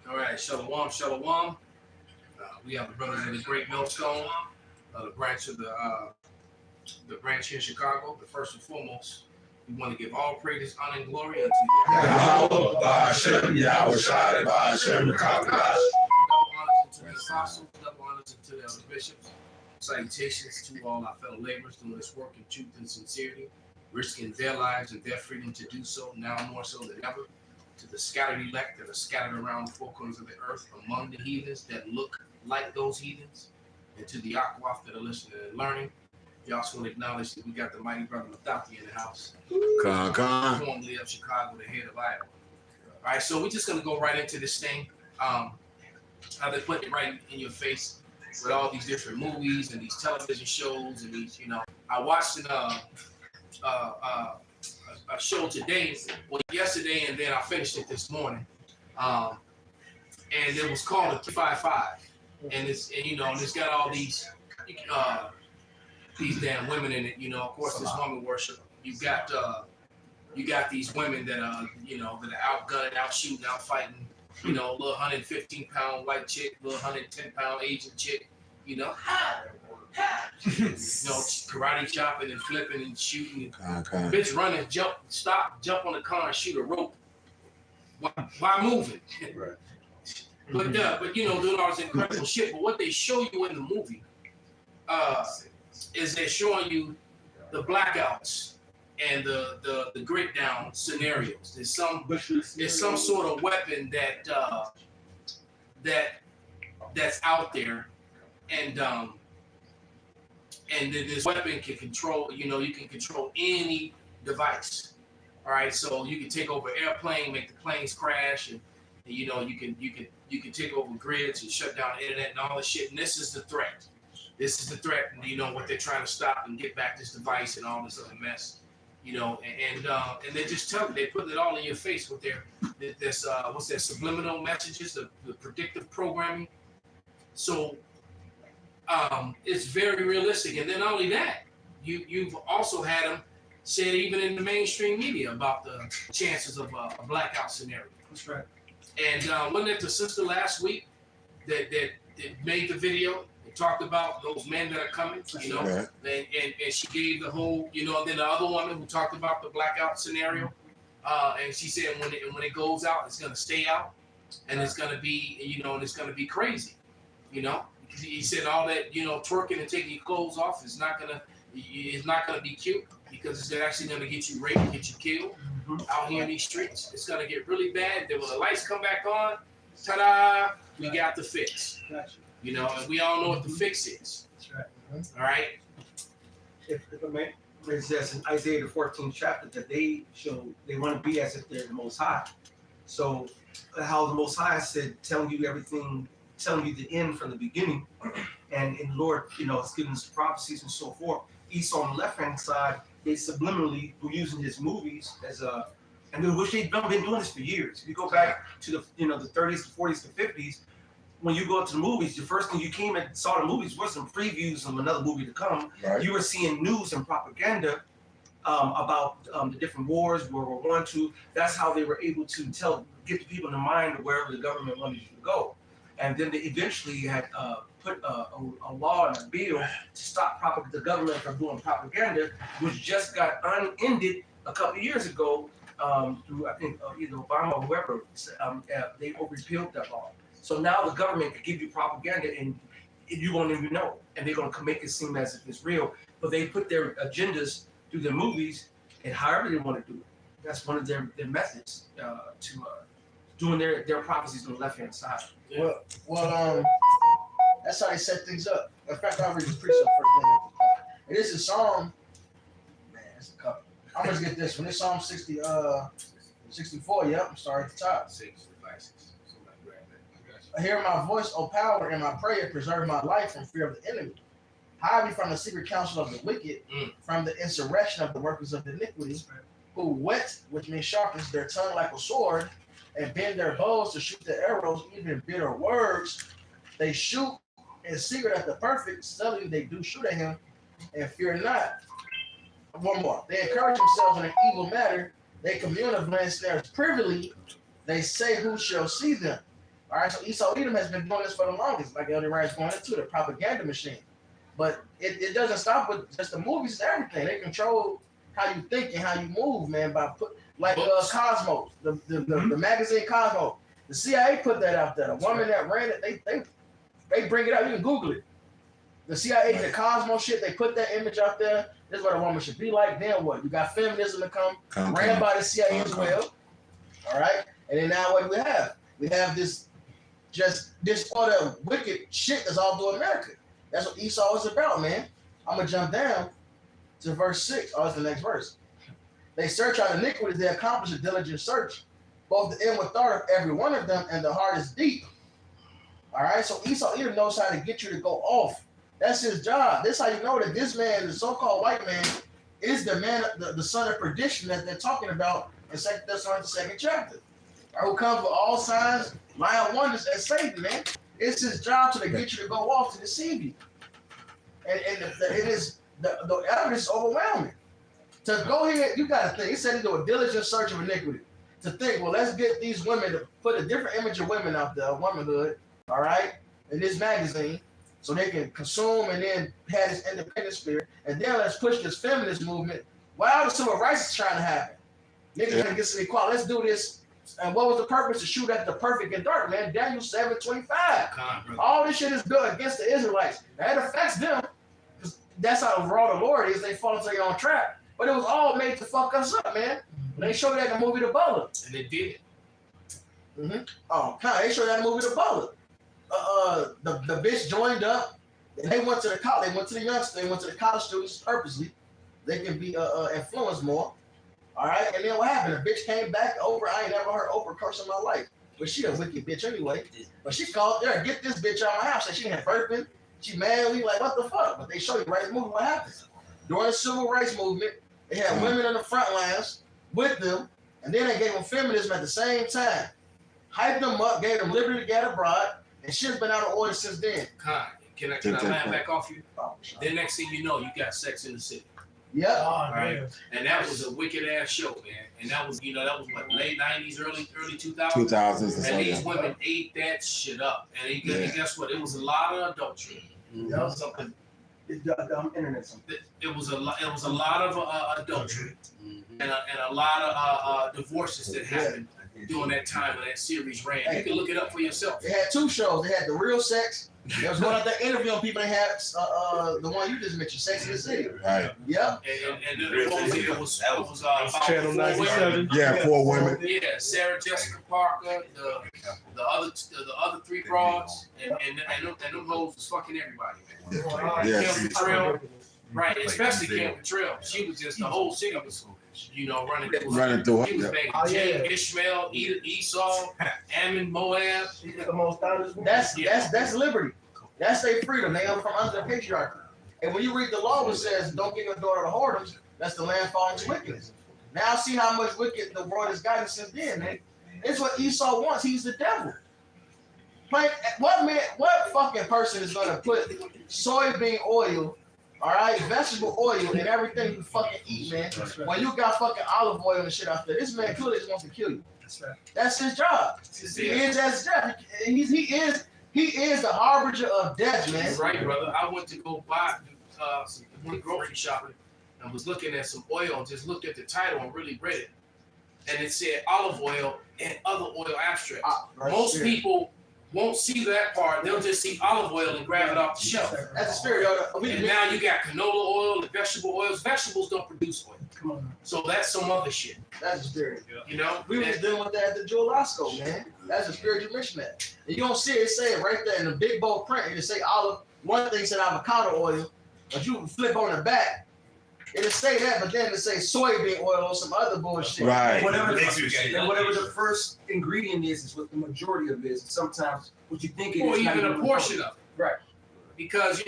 All right, shalom, shalom. We have the brothers of the Great Millstone, the branch of the branch here in Chicago. But first and foremost, we want to give all praises, honor, and glory unto Yahweh. Double honors into the apostles, double honors into the elder bishops. Salutations to all our fellow laborers doing this work in truth and sincerity, risking their lives and their freedom to do so, now more so than ever. To the scattered elect that are scattered around the four corners of the earth among the heathens that look like those heathens, and to the Aquaf that are listening and learning. We also want to acknowledge that we got the mighty brother Mathathi in the house, formerly of Chicago, the head of Iowa. All right, so we're just going to go right into this thing. I've been putting it right in your face with all these different movies and these television shows and these, I watched a show today, yesterday, and then I finished it this morning. And it was called a 355, and it's got all these damn women in it. Of course, this woman worship. You got these women that are that are outgunning, out shooting, out fighting. Little 115-pound white chick, little 110-pound Asian chick. Karate chopping and flipping and shooting. Bitch running, jump on the car and shoot a rope. Why moving? Right. But doing all this incredible shit. But what they show you in the movie is they're showing you the blackouts and the grit down scenarios. There's some sort of weapon that's out there, and this weapon can control. You can control any device. All right, so you can take over airplane, make the planes crash, and you can take over grids and shut down the internet and all this shit. And this is the threat. This is the threat. And what they're trying to stop and get back this device and all this other mess. And they just tell you, they put it all in your face with what's that, subliminal messages, the predictive programming. So it's very realistic. And then not only that, you've also had them said even in the mainstream media about the chances of a blackout scenario. That's right. And wasn't it the sister last week that made the video and talked about those men that are coming, right. and she gave the whole, and then the other woman who talked about the blackout scenario, and she said when it goes out, it's gonna stay out, and it's gonna be, and it's gonna be crazy, because he said all that, twerking and taking your clothes off is not gonna be cute, because it's actually gonna get you raped, get you killed out here in these streets. It's gonna get really bad. Then when the lights come back on, ta-da, we got the fix. Gotcha. And we all know what the fix is. That's right. All right. If it says in Isaiah the 14th chapter that they want to be as if they're the Most High. So how the Most High said, telling you everything, telling you the end from the beginning, and in Lord, it's giving us prophecies and so forth. Esau on the left-hand side, they subliminally were using his movies as and which they've been doing this for years. If you go back to the the 30s, the 40s, the 50s, when you go to the movies, the first thing you came and saw the movies wasn't previews of another movie to come. Right. You were seeing news and propaganda about the different wars, World War I, II. That's how they were able to get the people in the mind of wherever the government wanted you to go. And then they eventually had put a law and a bill to stop the government from doing propaganda, which just got unended a couple of years ago through, I think, either Obama or whoever. They repealed that law. So now the government can give you propaganda and you won't even know. And they're going to make it seem as if it's real. But they put their agendas through their movies and however they want to do it. That's one of their methods to doing their prophecies on the left-hand side. Yeah. Well, that's how they set things up. In fact, I'll read the precept first. And this is Psalm, it's a couple. I'm going to get this one. It's Psalm 64, yep, I'm sorry, at the top. 6. Hear my voice, O power, and my prayer preserve my life from fear of the enemy. Hide me from the secret counsel of the wicked, from the insurrection of the workers of iniquity, who whet, which means sharpens their tongue like a sword, and bend their bows to shoot the arrows, even bitter words. They shoot in secret at the perfect, suddenly they do shoot at him, and fear not. One more. They encourage themselves in an evil matter. They commune of men's snares privily. They say, who shall see them? All right, so Esau Edom has been doing this for the longest, like Elder Wright's going into the propaganda machine. But it doesn't stop with just the movies and everything. They control how you think and how you move, man, by Cosmos, the magazine Cosmos. The CIA put that out there. The woman that ran it, they bring it out. You can Google it. The CIA, the Cosmos shit, they put that image out there. This is what a woman should be like. Then what? You got feminism to come ran by the CIA as well. All right? And then now what do we have? We have this other wicked shit that's all through America. That's what Esau is about, man. I'm going to jump down to verse 6. Oh, it's the next verse. They search out iniquities. They accomplish a diligent search. Both the inward thought of every one of them and the heart is deep. All right? So Esau either knows how to get you to go off. That's his job. This is how you know that this man, the so-called white man, is the man, the son of perdition that they're talking about in 2 Thessalonians, the 2nd chapter. Who comes with all signs, lying wonders, and Satan, man. It's his job to get you to go off to deceive you. And the evidence is overwhelming. To go here, you got to think. He said he do a diligent search of iniquity. To think, well, let's get these women to put a different image of women out there, womanhood, all right, in this magazine, so they can consume and then have this independent spirit. And then let's push this feminist movement while the civil rights is trying to happen. Niggas gonna get some equality. Let's do this. And what was the purpose? To shoot at the perfect and dark, man. Daniel 7:25. All this shit is good against the Israelites. That affects them, because that's how raw the Lord is. They fall into their own trap. But it was all made to fuck us up, man. When they showed that in the movie The Butler. And they did. Mm-hmm. Oh, they showed that in the movie The Butler. The bitch joined up. And they went to the college. They went to the youngsters. They went to the college students purposely. They can be influenced more. All right, and then what happened? The bitch came back. Oprah, I ain't never heard Oprah curse in my life. But she a wicked bitch anyway. But she called there, get this bitch out of my house. Said she had birthing. She mad. We like, what the fuck? But they show you right in the movie what happened. During the civil rights movement, they had women on the front lines with them, and then they gave them feminism at the same time. Hyped them up, gave them liberty to get abroad, and shit's been out of order since then. Can I land back off you? Then next thing you know, you got Sex in the City. Yep. All right. And that was a wicked ass show, man. And that was what, late 90s, early 2000s. 2000s. And these women ate that shit up. And guess what? It was a lot of adultery. Yeah. Something. Internet something. It was a lot of adultery and a lot of divorces that happened during that time when that series ran. You can look it up for yourself. They had two shows. They had The Real Sex. There was one out there interviewing people. They had the one you just mentioned, Sex in the City. Right. Yep. And it was Channel 97. Yeah, 4 women. Yeah, Sarah Jessica Parker, the other 3 frauds, and them hoes was fucking everybody, man. Yes. Kim Cattrall, right? Especially Kim Cattrall. She was just the whole city was, running through her. She was banging Ishmael, Esau, Ammon, Moab. That's liberty. That's their freedom. They are from under the patriarchy. And when you read the law, it says, "Don't give your daughter to whoredoms." That's the land falling to wickedness. Now see how much wicked the world has gotten since then, man. It's what Esau wants. He's the devil. What fucking person is gonna put soybean oil, all right, vegetable oil in everything you fucking eat, man? When you got fucking olive oil and shit out there, this man clearly just wants to kill you. That's his job. He is as death. He is the harbinger of death, man. That's right, brother. I went to go buy some grocery shopping and was looking at some oil and just looked at the title and really read it. And it said olive oil and other oil abstracts. Most people won't see that part. They'll just see olive oil and grab it off the shelf. That's the spirit. And now you got canola oil and vegetable oils. Vegetables don't produce oil. Come on. So that's some other shit. That's the spirit. We was And- dealing with that at the Jewel Osco, man. That's the spirit you mentioned that. And you don't see it say it right there in the big bold print. It say olive. One thing said avocado oil, but you flip on the back, it'll say that, but then it say soybean oil or some other bullshit. Right. Whatever the first ingredient is what the majority of it is. And sometimes what you think it is. Or not even a portion of it. Right. Because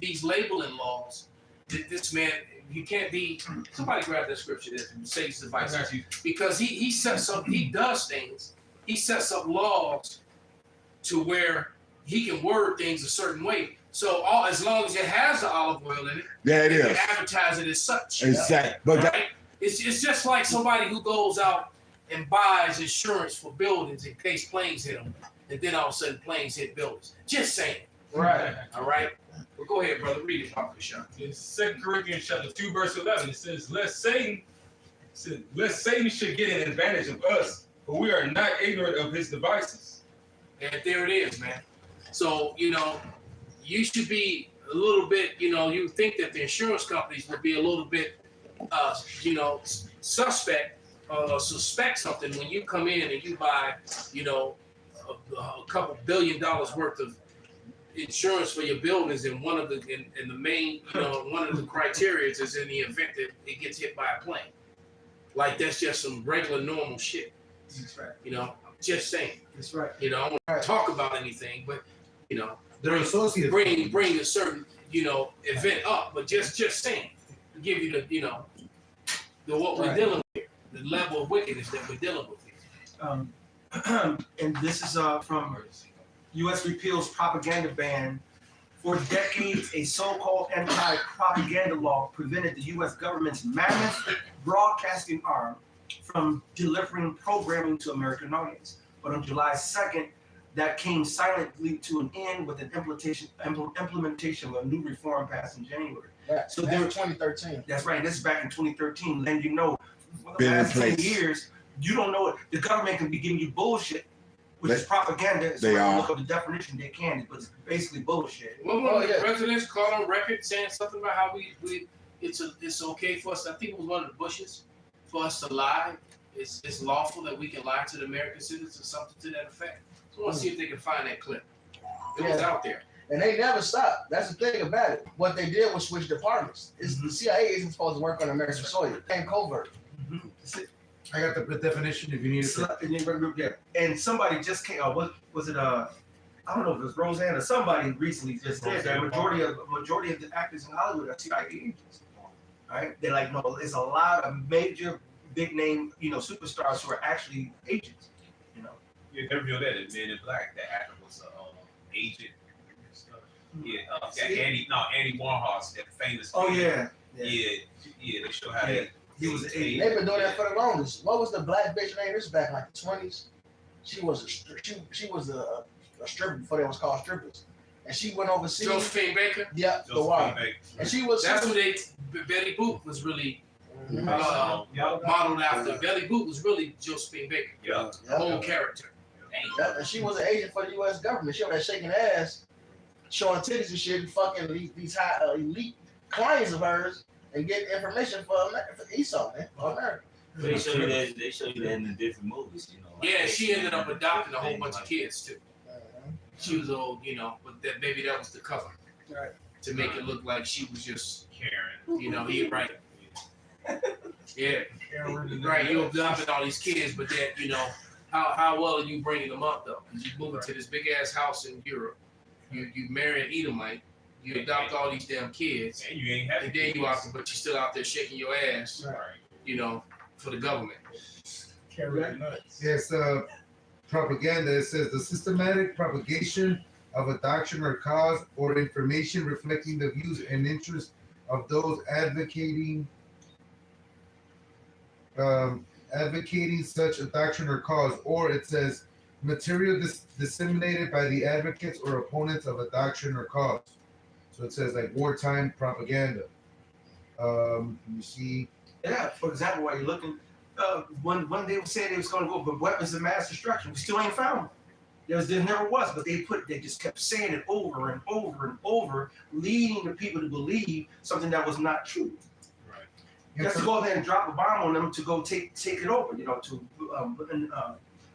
these labeling laws, this man, you can't be. Somebody grab that scripture that saves the vice. Because he sets up, he does things. He sets up laws to where he can word things a certain way. So as long as it has the olive oil in it, Yeah, it they is. can advertise it as such. Exactly. But Right? It's just like somebody who goes out and buys insurance for buildings in case planes hit them, and then all of a sudden planes hit buildings. Just saying. Right. All right. Well, go ahead, brother. Read it, Papa Sean. In 2 Corinthians chapter 2, verse 11, it says, lest Satan should get an advantage of us, for we are not ignorant of his devices. And there it is, man. So, you should be a little bit, you think that the insurance companies would be a little bit, suspect suspect something when you come in and you buy, a couple $1 billion worth of insurance for your buildings, and one of the and the main, one of the criteria is in the event that it gets hit by a plane. Like that's just some regular normal shit. That's right. Just saying. That's right. I don't want to talk about anything, but They're associated. bring a certain event up, but just saying, to give you the what we're dealing with, the level of wickedness that we're dealing with here. And this is from U.S. repeals propaganda ban. For decades, a so-called anti-propaganda law prevented the U.S. government's mammoth broadcasting arm from delivering programming to American audience. But on July 2nd, that came silently to an end with an implementation of a new reform passed in January. Right. So So there- there 2013. That's right. This is back in 2013. Then for the Been in last 10 place. years, you don't know it. The government can be giving you bullshit, which is propaganda. So they when you are. look up the definition, they can, but it's basically bullshit. When Oh, one of the yeah. presidents caught on record saying something about how it's okay for us. I think it was one of the Bushes for us to lie. It's lawful that we can lie to the American citizens or something to that effect. So I want to see if they can find that clip. It was out there. And they never stopped. That's the thing about it. What they did was switch departments. The CIA isn't supposed to work on American soil. And covert. I got the definition if you need it. Yeah. And somebody just came. What was it? I don't know if it was Roseanne or somebody recently just said that majority of the actors in Hollywood are CIA agents. Right? They're like, no, there's a lot of major, big name, superstars who are actually agents. Yeah, they revealed that in Men in Black, that actor was an agent. And stuff. Yeah, Andy Warhol's that famous. Oh man. yeah. Yeah, they show how He was an agent. They've been doing that for the longest. What was the black bitch name? This is back in like the 20s. She was a stripper before they was called strippers. And she went overseas. Josephine Baker. Yeah, the wild. And she was. That's what Betty Boop was really Mhm. modeled after. Betty Boop was really Josephine Baker. Yeah. The whole character. Yeah, and she was an agent for the U.S. government. She was there shaking ass, showing titties and shit, and fucking these high elite clients of hers, and getting information for Esau, man, for America. They show you that. They show you that in the different movies, like Yeah, she ended up adopting a whole bunch of kids too. Mhm. She was old, but that maybe that was the cover. Right. To make it look like she was just, Karen. you're right. Yeah, right. You adopted all these kids, but then how well are you bringing them up though? Because you moving to this big ass house in Europe. You marry an Edomite. You adopt all these damn kids, And you ain't having and then you out, but you still out there shaking your ass, Right. for the government. Yes, propaganda. It says the systematic propagation of a doctrine or cause or information reflecting the views and interests of those advocating such a doctrine or cause, or it says material disseminated by the advocates or opponents of a doctrine or cause. So it says like wartime propaganda. Let me see. Yeah, for example, while you're looking, when they were saying they was going to go for weapons of mass destruction, we still ain't found them. There never was, but they just kept saying it over and over and over, leading the people to believe something that was not true. Right. Just to go ahead and drop a bomb on them to go take it over, to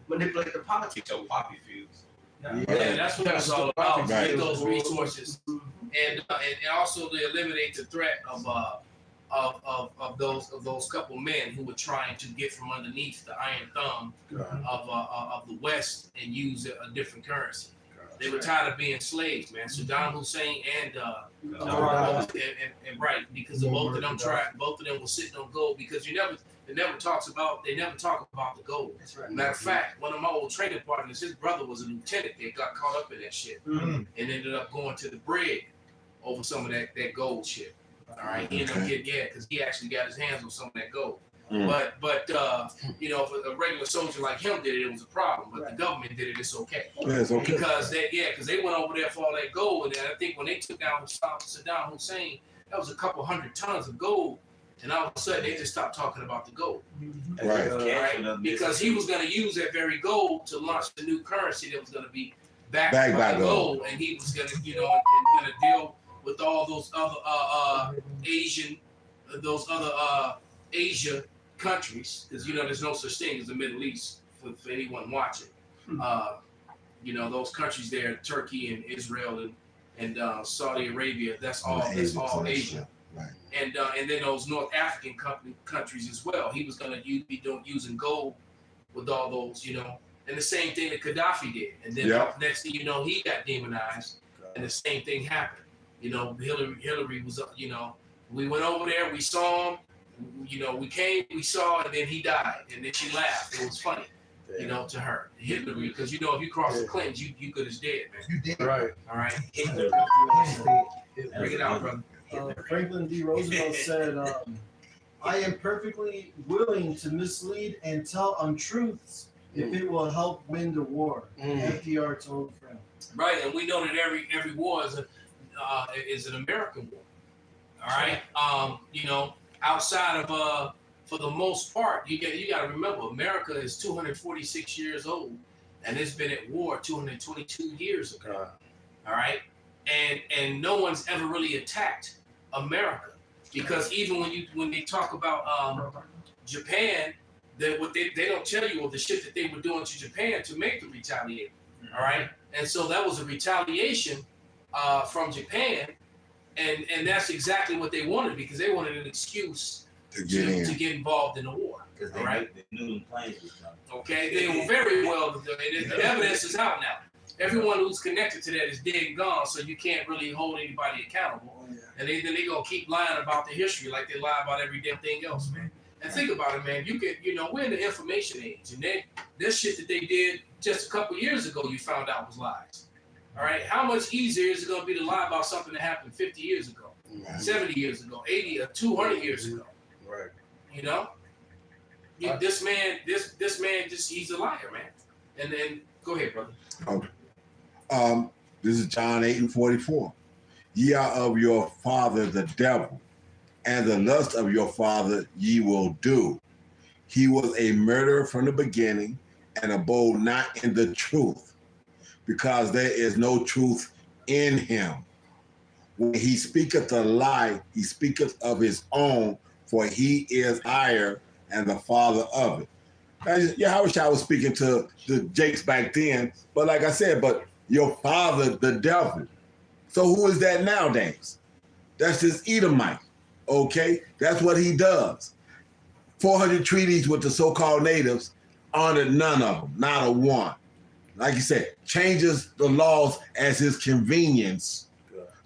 manipulate the politics. Get your poppy fields. Yeah, that's what it's all about. Right. Get those resources, and also to eliminate the threat of those couple men who were trying to get from underneath the iron thumb of the West and use a different currency. They were tired of being slaves, man. Saddam Hussein and right, because both of them were sitting on gold, because they never talk about the gold. That's right. Matter of fact, one of my old training partners, his brother was a lieutenant. They got caught up in that shit and ended up going to the brig over some of that gold shit. All right, he ended up getting, because he actually got his hands on some of that gold. But you know, if a regular soldier like him did it, it was a problem. But the government did it, it's okay. Yeah, it's okay. Because they went over there for all that gold, and I think when they took down Saddam Hussein, that was a couple 100 tons of gold, and all of a sudden they just stopped talking about the gold, Right. because he was going to use that very gold to launch the new currency that was going to Backed to be backed by by gold, and he was going to, you know, and going to deal with all those other Asia countries, because you know there's no such thing as the Middle East for anyone watching. You know, those countries there, Turkey and Israel and Saudi Arabia, that's all Asia. Right. And then those North African countries as well. He was going to be using gold with all those, you know, and the same thing that Gaddafi did. And then next thing you know, he got demonized, and the same thing happened. You know, Hillary was, you know, we went over there, we saw him, you know, we came, we saw, and then he died, and then she laughed. It was funny, you know, to her, Hillary, because you know if you cross the Clintons, you good as dead, man. You did. Right. All right, bring it out, brother. Franklin D. Roosevelt said, I am perfectly willing to mislead and tell untruths if it will help win the war. FDR told Franklin. Right, and we know that every war is an American war. All right, you know, outside of for the most part, you got to remember, America is 246 years old, and it's been at war 222 years ago. All right, and no one's ever really attacked America, because even when they talk about Japan, they don't tell you of the shit that they were doing to Japan to make them retaliate. All right, and so that was a retaliation from Japan, and that's exactly what they wanted, because they wanted an excuse to get involved in the war. Because all right, they knew them planes was coming. Okay, they were very well. The evidence is out now. Everyone who's connected to that is dead and gone, so you can't really hold anybody accountable. And then they gonna keep lying about the history like they lie about every damn thing else, man. And think about it, man. We're in the information age, and this shit that they did just a couple years ago, you found out was lies. All right, how much easier is it gonna be to lie about something that happened 50 years ago, 70 years ago, 80 or 200 years ago? Right. You know, this man, he's a liar, man. And then go ahead, brother. Okay. This is John 8:44. Ye are of your father the devil, and the lust of your father ye will do. He was a murderer from the beginning, and abode not in the truth, because there is no truth in him. When he speaketh a lie, he speaketh of his own, for he is higher and the father of it. I wish I was speaking to the Jakes back then, but like I said, but your father, the devil. So who is that nowadays? That's this Edomite, okay? That's what he does. 400 treaties with the so-called natives, honored none of them, not a one. Like you said, changes the laws as his convenience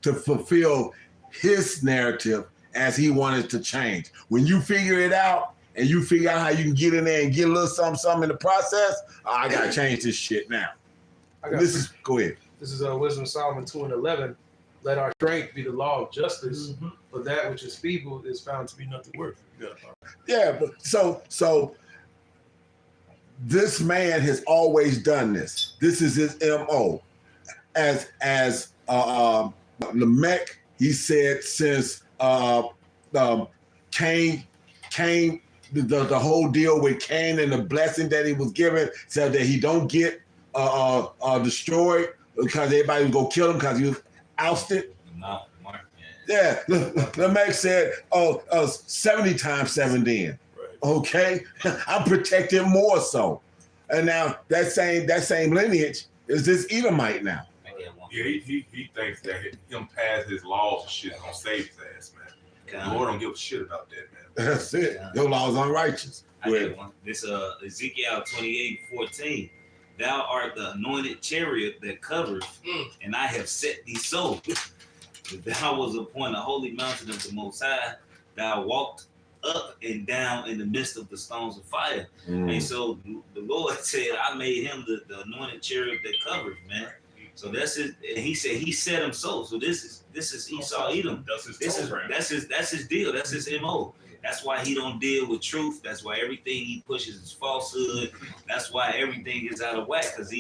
to fulfill his narrative as he wanted to change. When you figure it out and you figure out how you can get in there and get a little something in the process, I gotta change this shit now. Go ahead. This is Wisdom of Solomon 2:11. Let our strength be the law of justice, but that which is feeble is found to be nothing worth. Yeah, but so this man has always done this. This is his MO. As Lamech, he said since Cain, the whole deal with Cain and the blessing that he was given, said that he don't get destroyed because everybody was gonna kill him because he was ousted. Yeah, Lamech said, 70 times 7 then. Right. Okay, I'm protected more so. And now that same lineage is this Edomite now. Yeah, he thinks that him pass his laws and shit is gonna save his ass, man. The Lord don't give a shit about that, man. That's it. Your law is unrighteous. I get one. This Ezekiel 28:14. Thou art the anointed chariot that covers, and I have set thee so. Thou was upon the holy mountain of the Most High. Thou walked up and down in the midst of the stones of fire. And so the Lord said, I made him the anointed chariot that covers, man. So that's it. And he said he set him so. So this is Esau Edom. That's his This is program. that's his deal. That's his MO. That's why he don't deal with truth. That's why everything he pushes is falsehood. That's why everything is out of whack. Because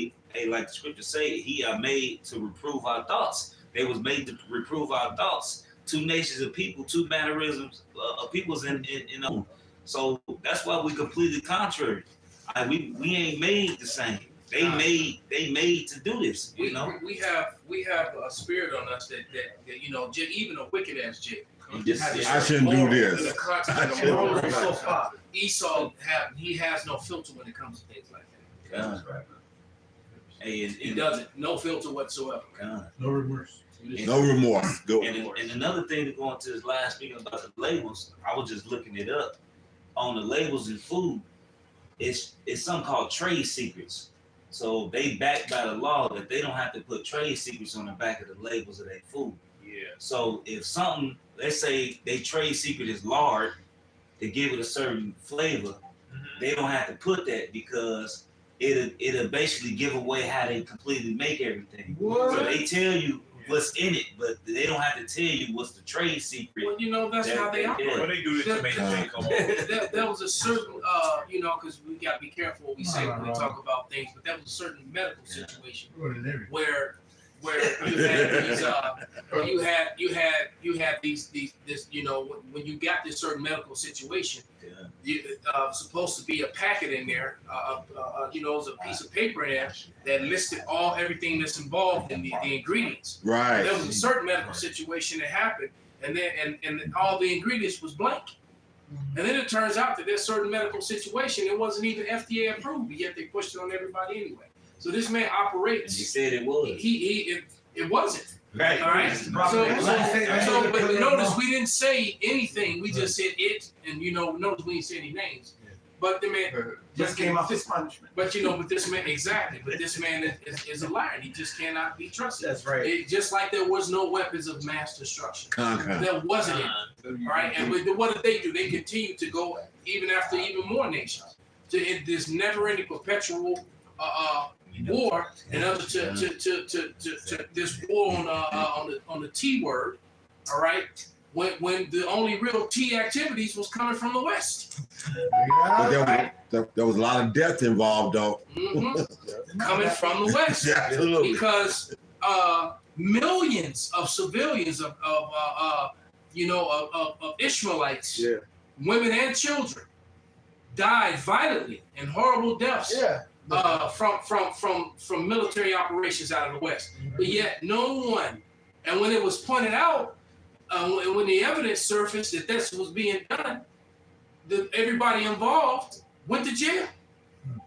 like the scriptures say, he are made to reprove our thoughts. They was made to reprove our thoughts. Two nations of people, two mannerisms of peoples in. So that's why we completely contrary. We ain't made the same. They made to do this. You know. We have a spirit on us that you know, even a wicked ass Jake. I shouldn't do this. Esau has no filter when it comes to things like that. Hey, He doesn't. No filter whatsoever. No remorse. No remorse. Go. And another thing to go into this last speaking about the labels, I was just looking it up. On the labels in food, it's something called trade secrets. So they backed by the law that they don't have to put trade secrets on the back of the labels of their food. Yeah. So if something, let's say they trade secret is lard to give it a certain flavor, they don't have to put that because it'll basically give away how they completely make everything. What? So they tell you what's in it, but they don't have to tell you what's the trade secret. Well, you know, that's how they operate. Well, they do this to make the thing come on. There was a certain, you know, because we got to be careful what we say when we talk about things, but there was a certain medical situation where you had these, you had these, you know, when you got this certain medical situation, you supposed to be a packet in there, you know, it was a piece of paper in there that listed everything that's involved in the ingredients. Right. There was a certain medical situation that happened, and then and all the ingredients was blank. And then it turns out that this certain medical situation, it wasn't even FDA approved, but yet they pushed it on everybody anyway. So this man operates. He said it was. It wasn't. Right. All right. So, but notice we didn't say anything. We just said it, and you know, notice we didn't say any names. But the man Just came off his punishment. But you know, but this man exactly. But this man is a liar. He just cannot be trusted. That's right. Just like there was no weapons of mass destruction. Con. There wasn't any. All right. And what did they do? They continued to go even after even more nations. To this never-ending perpetual war, and other to this war on the T word, all right. When the only real T activities was coming from the West. But there was a lot of death involved, though. Coming from the West. Yeah, absolutely. Because millions of civilians of Ishmaelites, women and children, died violently in horrible deaths. From military operations out of the West, but yet no one. And when it was pointed out, when the evidence surfaced that this was being done, everybody involved went to jail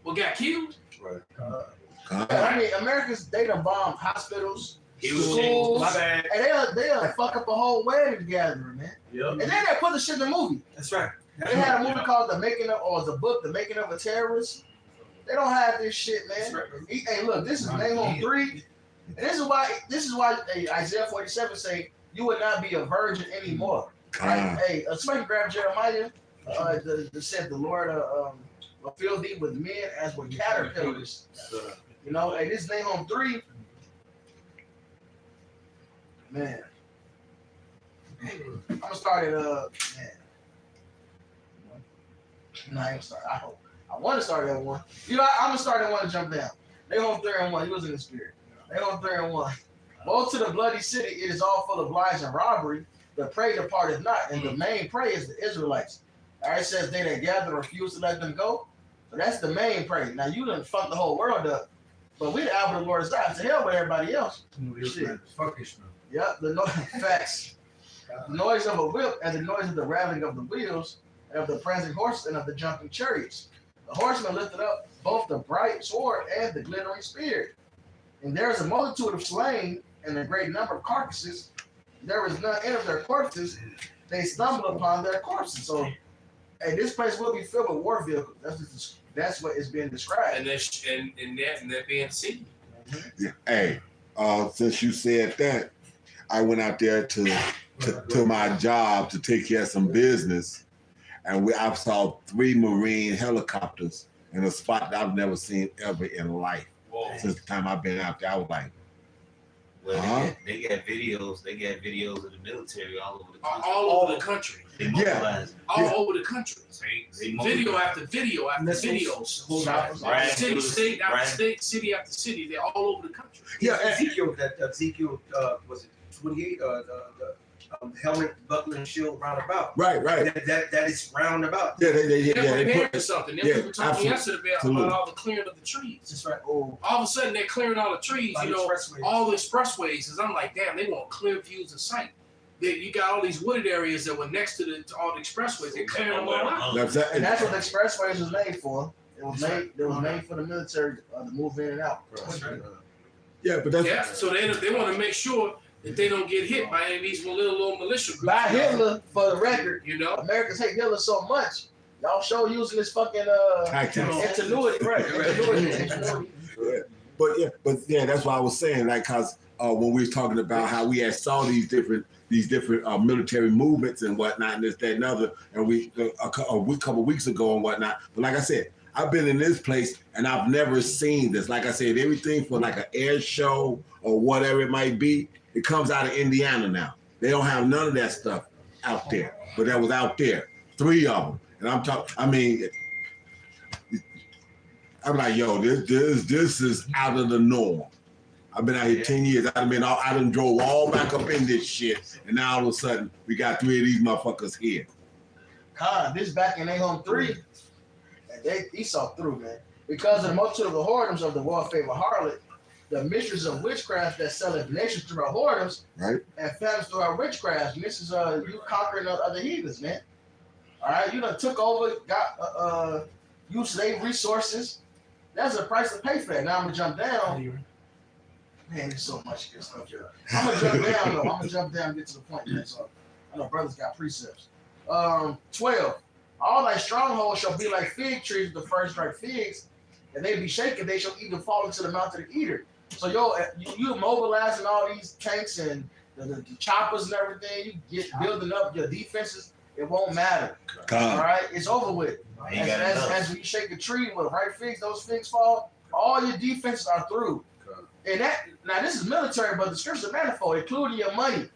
or got killed. Right. I mean, America's data bomb hospitals, schools, My bad. and they'll fuck up a whole wedding gathering, man. Yep. And then they put the shit in the movie. That's right. They had a movie called The Making of a Terrorist. They don't have this shit, man. Hey, look, this is Nahum 3. And this is why Isaiah 47 say you would not be a virgin anymore. Right? Hey, somebody grab Jeremiah. Said the Lord will fill thee with men as with caterpillars. You know, hey, this Nahum 3. Man. I'm gonna start it man. No, I ain't gonna start. I want to start at 1. You know, I'm gonna start at 1 and jump down. They on 3 and 1. He was in the spirit. They on 3 and 1. Woe to the bloody city! It is all full of lies and robbery. The prey departeth not, and the main prey is the Israelites. All right, it says they that gather refuse to let them go. So that's the main prey. Now you done fucked the whole world up, but we the apple of the Lord's eye. To hell with everybody else. Shit. Yep, the facts. The noise of a whip and the noise of the rattling of the wheels and of the prancing horses and of the jumping chariots. The horseman lifted up both the bright sword and the glittering spear. And there is a multitude of slain and a great number of carcasses. There is none in of their corpses. They stumble upon their corpses. So, hey, this place will be filled with war vehicles. That's what is being described. And they're being seen. Yeah. Hey, since you said that, I went out there to my job to take care of some business, and I saw 3 Marine helicopters in a spot that I've never seen ever in life. Whoa. Since the time I've been out there. I was like, Well, they got videos. They got videos of the military all over the country. All over the country. They mobilize. All over the country. They Video after video after Missiles. videos. Right. City, state after Right. state, city after city. They're all over the country. Yeah, Ezekiel, was it 28? The helmet, buckler, and shield roundabout. Right. That is roundabout. Yeah, They're they preparing put for something. Them yeah, people told me yesterday absolutely. about all the clearing of the trees. That's right. Oh, All of a sudden, they're clearing all the trees. by You the know, expressway. all the expressways. And I'm like, damn, they want clear views of sight. You got all these wooded areas that were next to all the expressways. They're clearing them all out. And that's what the expressways was made for. It was made for the military to move in and out. Yeah, but that's Yeah, so they want to make sure that they don't get hit by any of these little militia groups. By Hitler, for the record, You know? Americans hate Hitler so much. Y'all show using this fucking tactics. ingenuity, right? Ingenuity. But that's why I was saying, like, cause when we was talking about how we had saw these different military movements and whatnot, and this, that, and other, and we a couple weeks ago and whatnot. But like I said, I've been in this place and I've never seen this. Like I said, everything for like an air show or whatever it might be, it comes out of Indiana now. They don't have none of that stuff out there, but that was out there, 3 of them. And I'm talking. I mean, I'm like, yo, this is out of the norm. I've been out here 10 years. I done drove all back up in this shit, and now all of a sudden we got 3 of these motherfuckers here. This back in their home 3, and he saw through, man. Because of the multitude of the whoredoms of the well-favored harlot, the mistress of witchcraft that selleth nations through our whoredoms, Right. and families through our witchcraft. And this is you conquering the other heathens, man. All right, you done took over, got used their resources. That's a price to pay for that. Now I'm gonna jump down. Man, there's so much good stuff here. I'm gonna jump down though. I'm gonna jump down and get to the point, man. So I know brothers got precepts. 12. All thy strongholds shall be like fig trees with the first ripe figs, and they be shaken, they shall even fall into the mouth of the eater. So you mobilizing all these tanks and the choppers and everything, you get building up your defenses, it won't matter. All right, it's over with. As you shake a tree with ripe figs, those figs fall, all your defenses are through. And now this is military, but the scriptures are manifold, including your money,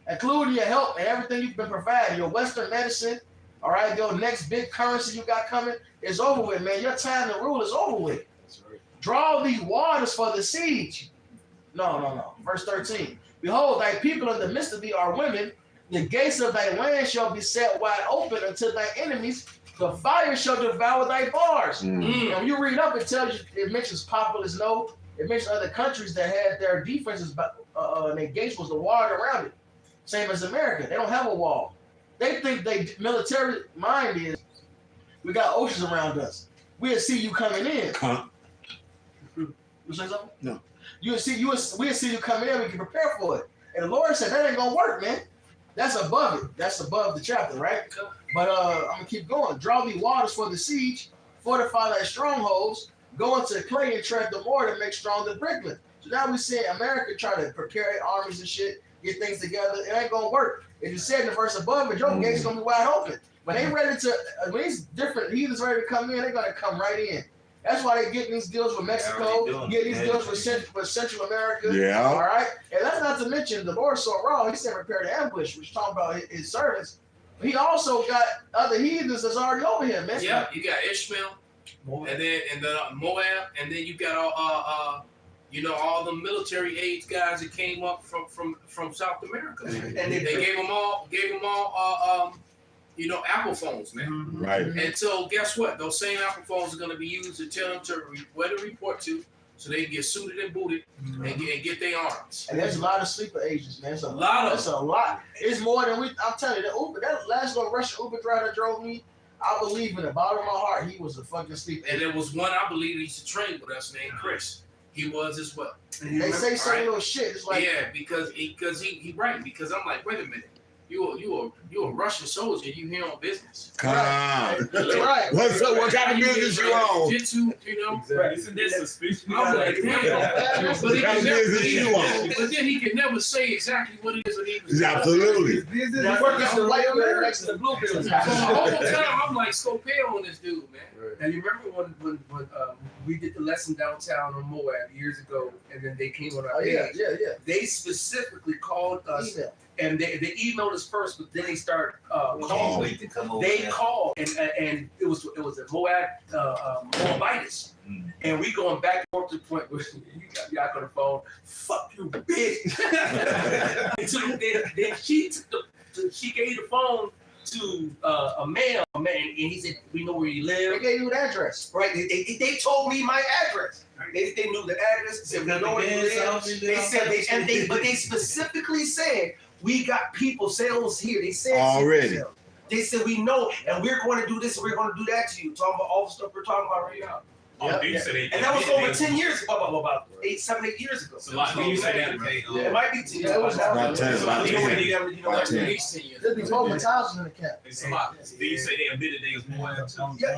including your help and everything you've been providing, your Western medicine. All right, your next big currency you got coming is over with, man. Your time to rule is over with. That's right. Draw these waters for the siege. No. Verse 13. Behold, thy people in the midst of thee are women. The gates of thy land shall be set wide open unto thy enemies. The fire shall devour thy bars. Now, when you read up, it tells you, it mentions populace, no. It mentions other countries that had their defenses, and their gates was the water around it. Same as America. They don't have a wall. They think they military mind is, we got oceans around us. We'll see you coming in. You say something? No. We'll see you coming in. We can prepare for it. And the Lord said that ain't gonna work, man. That's above it. That's above the chapter, right? But I'm gonna keep going. Draw thee waters for the siege. Fortify thy strongholds. Go into clay and tread the mortar and make strong the bricklet. So now we see America try to prepare armies and shit, get things together. It ain't gonna work. If you said in the verse above it, your gates gonna be wide open. When they ready to, when these different heathens ready to come in, they're gonna come right in. That's why they get these deals with Mexico, get these deals with Central America. Yeah. All right. And that's not to mention the Lord so raw. He said prepare the ambush, which talking about his servants. But he also got other heathens that's already over here, man. Yeah, you got Ishmael, and then Moab, and then you got all all the military aids guys that came up from South America. And they gave them all Apple phones, man. Right. And so guess what? Those same Apple phones are going to be used to tell them where to report to, so they can get suited and booted and get their arms. And there's a lot of sleeper agents, man. It's A lot. It's more than I'm telling you. That last little Russian Uber driver that drove me, I believe in the bottom of my heart, he was a fucking sleeper. And there was one I believe used to train with us named Chris. He was as well. They say some little shit. It's like because he right. Because I'm like, wait a minute, you a Russian soldier. You here on business? Come on. right. What's up? What kind of business you on? Jitsu, Exactly. Isn't this suspicious? I'm like, damn. What kind of business you on? But then he can never say exactly what it is that he was doing. Absolutely. That work is the white building next to the blue building. So the whole time I'm like Scopel on this dude, man. And you remember when we did the lesson downtown on Moab years ago, and then they came on our Oh yeah, page. yeah, yeah. They specifically called us, Email. and they emailed us first, but then they started Can't calling. wait to come over They there. called, and it was a Moab Moabites. And we going back and forth to the point where you got Yak on the phone, fuck you, bitch. Until then she gave the phone to a man, and he said, we know where you They live. gave you an address. Right? They told me my address. They knew the address. They said, we know where you live. They said, but they specifically said, we got people, sales here. They said Already. They said, we know, and we're going to do this, and we're going to do that to you. Talking about all the stuff we're talking about right now. And that was over 10 years ago, about 8 years ago. So like, you say that today, It might be 10 years. Yeah, it was about 10, about 10. You know, About 10. at least 10 years. There'd be 4 thousand in the camp. it's a lot. Did you say they admitted they was more too? Yeah,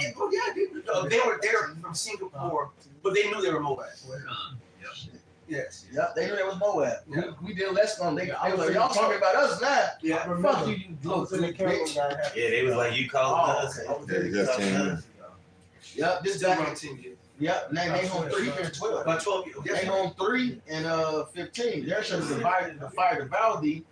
they were there from Singapore, but they knew they were Moab. Yes. Yep, they knew there was Moab. Yeah. We did less on them. They was like, y'all talking about us now. Yeah. Fuck you, you I was in the camp when that happened. Yeah, they was like, you called Oh, us. okay. They just came in. Yep, this Still guy. around 10 years. Yep, they home 3 and 12. About 12 years. They home 3 and 15. There shall the fire devour thee.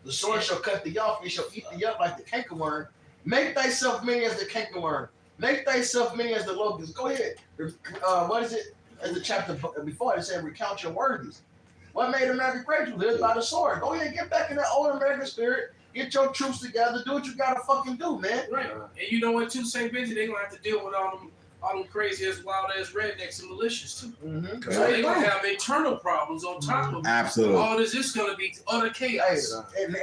The sword shall cut thee off. It shall eat thee up like the cankerworm. Make thyself many as the cankerworm. Make thyself many as the locust. Go ahead. What is it? As the chapter before, it said, recount your words. What made America great? You lived by the sword. Go ahead, get back in that old American spirit. Get your troops together. Do what you gotta fucking do, man. Right. And you know what, too, St. Vincent, they gonna have to deal with all them crazy ass, wild ass rednecks and militias too. Mm-hmm. So they gonna have internal problems on top of Absolutely. all this. Is gonna be utter chaos. And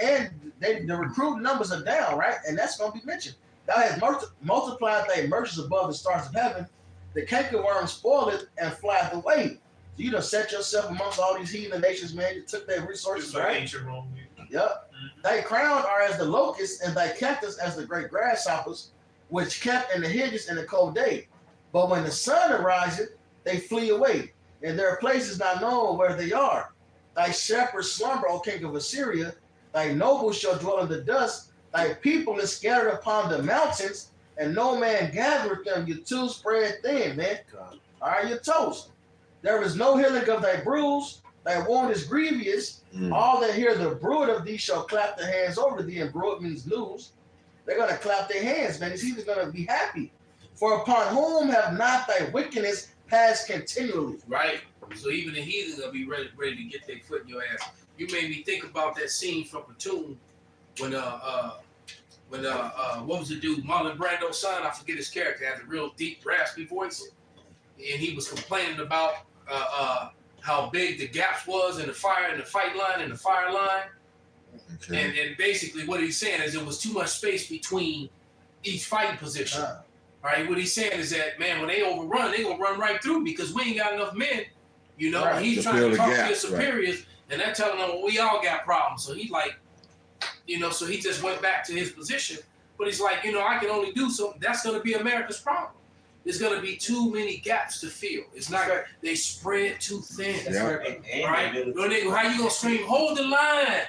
the recruiting numbers are down, right? And that's gonna be mentioned. Thou has multiplied thy mercies above the stars of heaven. The cankerworm spoiled it and flieth away. So you done set yourself amongst all these heathen nations, man. You took their resources, It's like right? ancient Rome. Yep. Thy crown are as the locusts, and thy cactus as the great grasshoppers, which kept in the hedges in the cold day. But when the sun arises, they flee away, and their place is not known where they are. Thy shepherds slumber, O king of Assyria. Thy nobles shall dwell in the dust. Thy people is scattered upon the mountains, and no man gathereth them. Your two spread thin, man. All right, you're toast. There is no healing of thy bruise. Thy wound is grievous. All that hear the bruit of thee shall clap their hands over thee, and bruit means news. They're gonna clap their hands, man. He's gonna be happy. For upon whom have not thy wickedness passed continually? Right. So even the heathen will be ready to get their foot in your ass. You made me think about that scene from Platoon when what was the dude, Marlon Brando's son? I forget his character, had a real deep, raspy voice, and he was complaining about how big the gaps was in the fight line, and the fire line. Okay. And basically what he's saying is there was too much space between each fighting position. All right, what he's saying is that, man, when they overrun, they gonna run right through because we ain't got enough men. You know, Right. he's To trying fill to the talk to gap, his superiors, and they're telling him, well, we all got problems. So he's like, you know, so he just went back to his position. But he's like, you know, I can only do so. That's going to be America's problem. There's going to be too many gaps to fill. It's not, they spread too thin. Yeah. All right? How you going to scream, hold the line?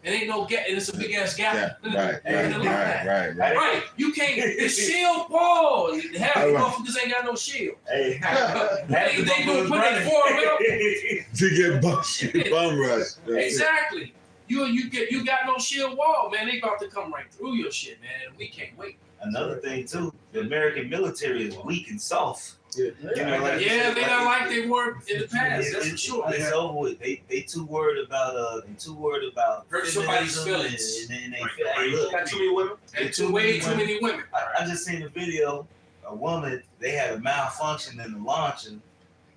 And ain't no gap, and it's a big ass gap. Right. in the line. Right. Right. You can't, the shield wall. Half the Right. motherfuckers ain't got no shield. Hey, They gonna put their form out. To get bum rush. Exactly. You got no shield wall, man. They about to come right through your shit, man. We can't wait. Another thing too, the American military is weak and soft. Yeah. You know, like Yeah, they not like they were in the past. That's for sure. It's over with. They too worried about Hurt somebody's feminism, feelings. and they feel, hey, look, Got too many women. And way too many women. I just seen a video. A woman, they had a malfunction in the launching,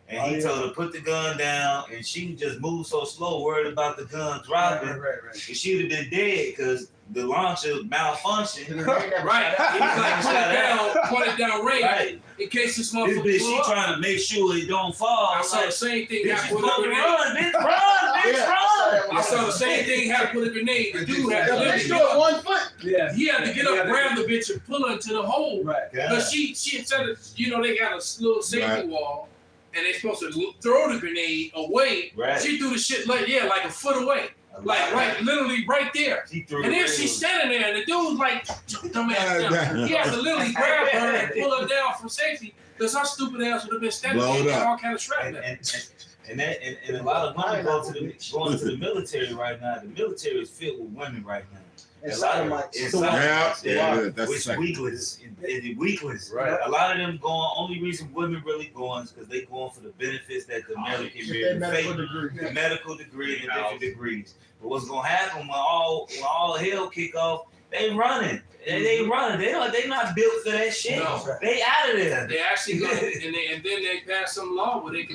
and he told her put the gun down, and she just moved so slow, worried about the gun dropping, and she'd have been dead because the launcher malfunctioned. Right. He was like point it down range Right. in case this This motherfucker bitch, blow she up. trying to make sure it don't fall. I saw the same thing Bitch, you happen with a supposed to grenade. run, bitch, run. I saw the same thing happen with a grenade. The dude had to They literally stood 1 foot. Yeah. he had to get up, grab the bitch, and pull her into the hole. Right. Because she said, you know, they got a little safety Right. wall, and they supposed to throw the grenade away. Right. She threw the shit like a foot away, literally right there. She threw And the then ring. she's standing there, and the dude's like, dumbass down. He has to literally grab her and pull her down from safety. Because our stupid ass would have been standing Blow it there and up. all kind of shrapnel. And a lot of women going to the military right now. The military is filled with women right now. And A lot of sodomites. it's Yeah, that's which second. weakless. It's weakless. Right. A lot of them going. Only reason women really going is because they going for the benefits that the American Get that medical favor. degree. The medical degree and different degrees. But what's gonna happen when all hell kick off? They running. They running. They not built for that shit. No. They out of there. They actually go, and then they pass some law where they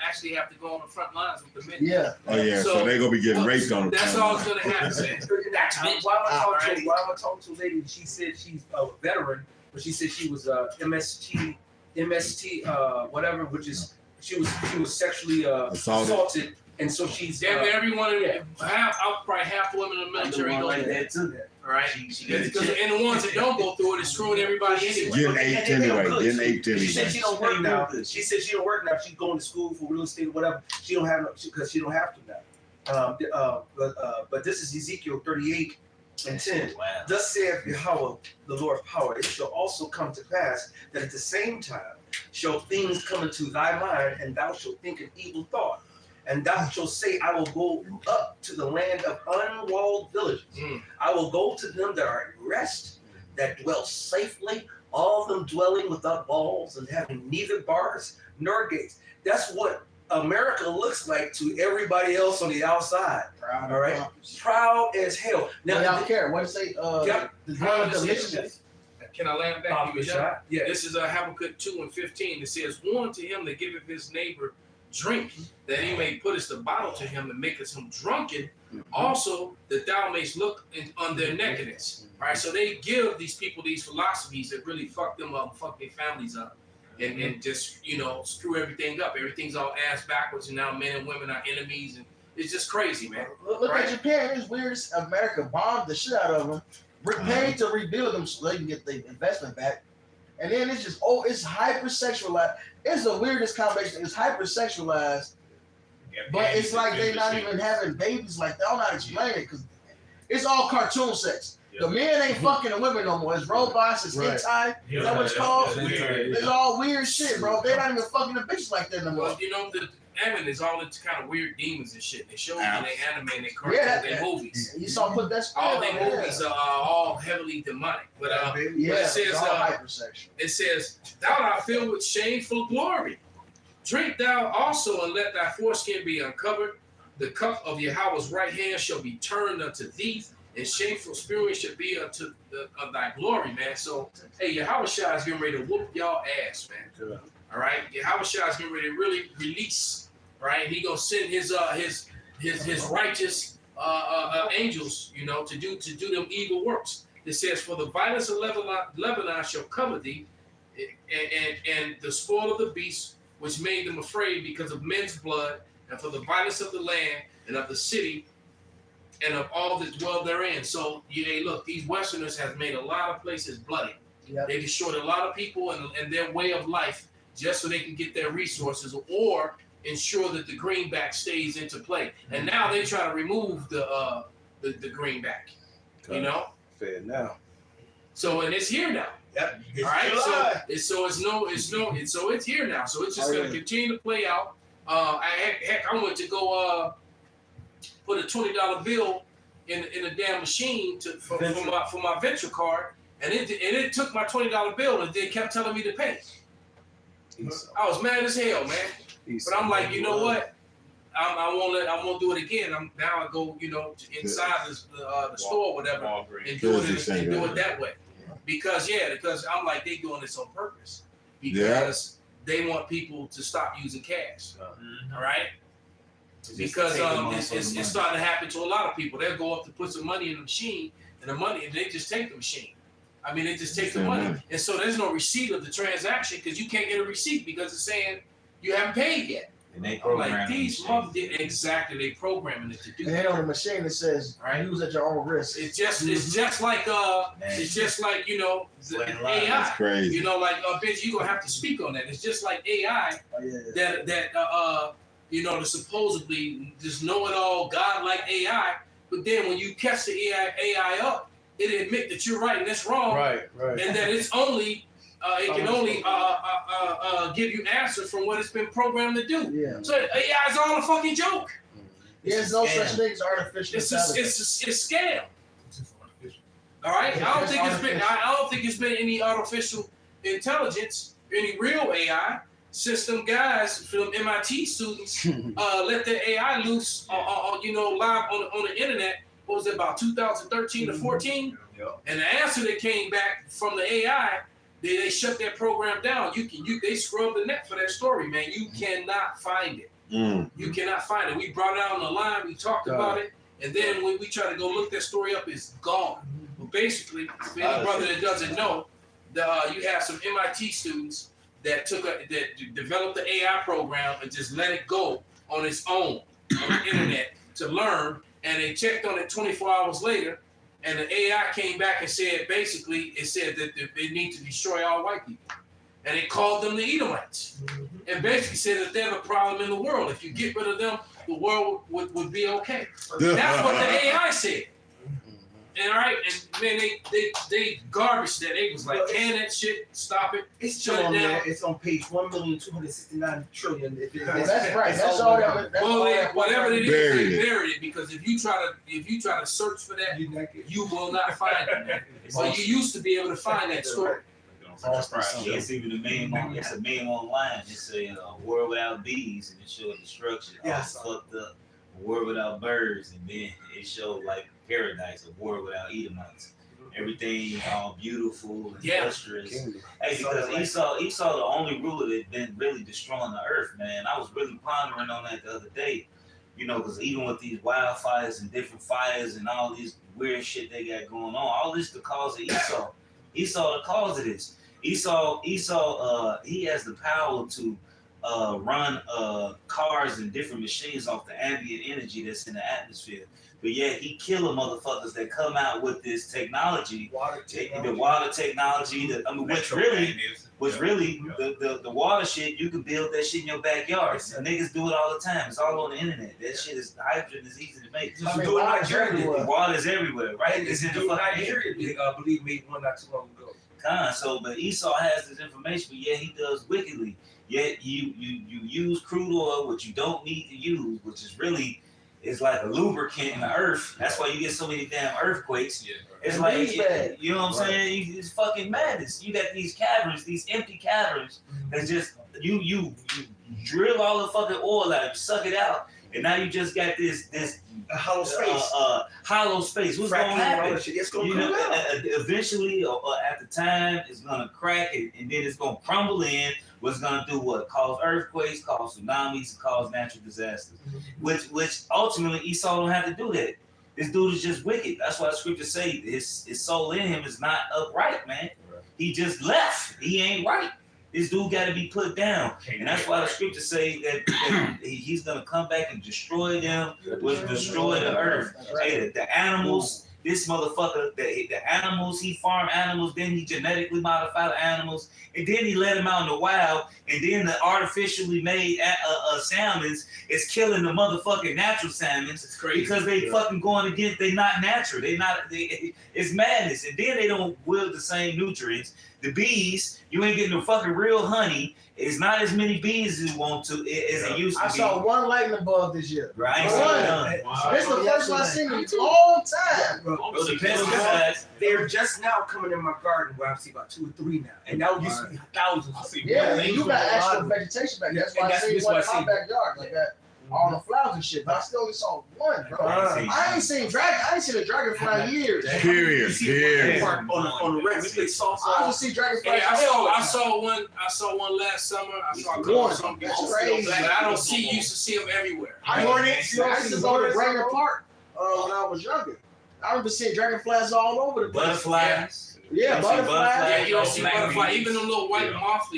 actually have to go on the front lines with the men. Yeah. Oh yeah, so, So- they gonna be getting raped on the That's all that's gonna happen, man. While I talked to a lady, she said she's a veteran, but she said she was MST, whatever, which is she was sexually assaulted, and so she's Damn near everyone, probably half the women in the military go like through that it. too. All right, She got a because check. and the ones that don't go through it is screwing everybody anyway. Getting aped anyway. Getting aped She said anyway. she don't work now. She said she don't work now. She's going to school for real estate or whatever. She don't have because she don't have to now. But this is Ezekiel 38:10. Wow. Thus saith Yahweh, the Lord of power, it shall also come to pass that at the same time shall things come into thy mind, and thou shalt think an evil thought. And thou shalt say, I will go up to the land of unwalled villages. I will go to them that are at rest, that dwell safely, all of them dwelling without walls and having neither bars nor gates. That's what America looks like to everybody else on the outside. Proud, All right. Proud as hell. Now, Now, y'all care. What say? Yeah. The dwelling of the Michigan. Can I land back? You shot? yeah. This is Habakkuk 2:15. It says, "Warn to him that giveth his neighbor drink, that he may put us the bottle to him and maketh him drunken. Also, that thou mayst look on their nakedness." All right, so they give these people these philosophies that really fuck them up, fuck their families up, and just screw everything up. Everything's all ass backwards, and now men and women are enemies, and it's just crazy, man. Look Right. at Japan. It's weird. America bombed the shit out of them. Paid to rebuild them so they can get the investment back. And then it's just, it's hypersexualized. It's the weirdest combination. It's hypersexualized, but it's like they're not even having babies like that. I don't know how to explain it because it's all cartoon sex. The men ain't fucking the women no more. It's robots, it's hentai. Is that what it's called? It's all weird shit, bro. They're not even fucking the bitches like that no more. Well, the anime is all into kind of weird demons and shit. They show you in their anime and their cartoons, Yeah, their movies. You saw put that spin All on their it, movies are all heavily demonic. But Yeah, it says, it's all hypersexual. it says, "Thou art filled with shameful glory. Drink thou also, and let thy foreskin be uncovered. The cup of Yahweh's right hand shall be turned unto thee, and shameful spirit shall be unto of thy glory," man. So, hey, Yahweh Shai is getting ready to whoop y'all ass, man. All right, Yahweh Shai is getting ready to really release. Right, he gonna send his righteous angels, to do them evil works. It says, "For the violence of Lebanon shall cover thee, and the spoil of the beast which made them afraid because of men's blood, and for the violence of the land and of the city and of all that dwell therein." So, look, these Westerners have made a lot of places bloody. Yep. They destroyed a lot of people and their way of life just so they can get their resources or ensure that the greenback stays into play. And now they try to remove the greenback. Fair now. So and it's here now. Yep. All right. So it's here now. So it's just gonna continue to play out. I went to go put a $20 bill in a damn machine for my venture card, and it took my $20 bill and then kept telling me to pay. I was mad as hell, man. But I'm like, you know what? I won't do it again. I go, inside the store or whatever, and do it that way. Because I'm like, they doing this on purpose. Because they want people to stop using cash. All right? Because it's starting to happen to a lot of people. They'll go up to put some money in the machine, and they just take the machine. I mean, they just take the money. And so there's no receipt of the transaction because you can't get a receipt because it's saying you haven't paid yet. And they I'm program like, these exactly, they programming it to do And then on the machine it says, use at your own risk. It's just like the AI. That's crazy. Bitch, you're gonna have to speak on that. It's just like AI that to supposedly just know it all, God-like AI. But then when you catch the AI up, it admit that you're right and that's wrong. Right. And that it's only it can only give you answers from what it's been programmed to do. Yeah. So AI is all a fucking joke. There's no such thing as artificial intelligence. It's a scam. All right. I don't think it's been any artificial intelligence, any real AI. System guys from MIT students let their AI loose, live on the internet. What was it, about 2013 to 14? And the answer that came back from the AI, they shut that program down. They scrubbed the net for that story, man. You cannot find it. You cannot find it. We brought it out on the line. We talked about it, and then when we try to go look that story up, it's gone. But basically, for any brother that doesn't know, you have some MIT students that developed the AI program and just let it go on its own on the internet to learn, and they checked on it 24 hours later, and the AI came back and said that they need to destroy all white people, and they called them the Edomites, and basically said that they're the problem in the world. If you get rid of them, the world would be okay. That's what the AI said. And all right, and man, they garbage that. They was like, can that shit, stop it, It's shut still on it down. there. It's on page 1,269,000,000,000,000. That's right. That's all that. That's all that. Whatever it is, Buried they it. buried it, because if you try to search for that, you will not find it. It's So you used to be able to find that story. It's even a meme. It's a meme online. It's a world without bees, and it showed destruction. Yeah, I All saw fucked up. A world without birds, and then it showed like paradise. A world without Edomites. Everything all beautiful and lustrous. Hey, because Esau the only ruler that been really destroying the earth, man. I was really pondering on that the other day. Because even with these wildfires and different fires and all these weird shit they got going on, all this the cause of Esau. Esau the cause of this. Esau, he has the power to run cars and different machines off the ambient energy that's in the atmosphere. But yet he killing motherfuckers that come out with this technology, the water technology. Which really the water shit, you can build that shit in your backyard. Niggas do it all the time. It's all on the internet. That shit is hydrogen is easy to make. Water is everywhere, right? It's in the fucking Nigeria, I believe, made one not too long ago. But Esau has this information, but yet he does wickedly. Yet you use crude oil, which you don't need to use, which is really like a lubricant in the earth. That's why you get so many damn earthquakes. It's like, you know what I'm saying? It's fucking madness. You got these caverns, these empty caverns that just you drill all the fucking oil out, you suck it out, and now you just got this hollow space. Hollow space. What's gonna happen? It's gonna come out. Eventually, or at the time, it's gonna crack it, and then it's gonna crumble in. What's gonna do what? Cause earthquakes, cause tsunamis, cause natural disasters. Which ultimately Esau don't have to do that. This dude is just wicked. That's why the scriptures say his soul in him is not upright, man. He just left. He ain't right. This dude got to be put down, and that's why the scriptures say that he's gonna come back and destroy them, destroy the earth. Hey, the animals. This motherfucker, the animals, he farmed animals, then he genetically modified the animals, and then he let them out in the wild, and then the artificially made salmons is killing the motherfucking natural salmons. It's crazy. Because they fucking going against, they not natural. It's madness. And then they don't wield the same nutrients. The bees, you ain't getting no fucking real honey. It's not as many bees as you want to as it used to be. I saw one lightning bug this year. Right. This is the first one I've seen in a long time. They're just now coming in my garden where I see about 2 or 3 now. And now used to be thousands. Yeah, and you got actual vegetation back there. That's why I see one in my backyard like that. All the flowers and shit, but I still only saw one, bro. I ain't seen a dragonfly in years. Period. On the red, we play softball. I just see dragonflies. Hey, I saw one last summer. I saw a couple some bitches, but I don't see. Used to see them everywhere. I used to go to Brainerd Park when I was younger. I remember seeing dragonflies all over the place. Butterflies. Yeah, butterflies. Yeah, you don't see butterfly. Even them little white moth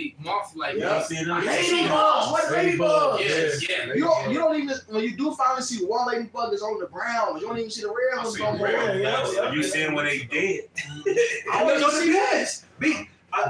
like. Yeah, see them. Ladybugs. What ladybugs? Yeah. You don't even, when you do finally see one ladybug is on the ground, you don't even see the red ones on the ground. You see them when they dead. I don't see this.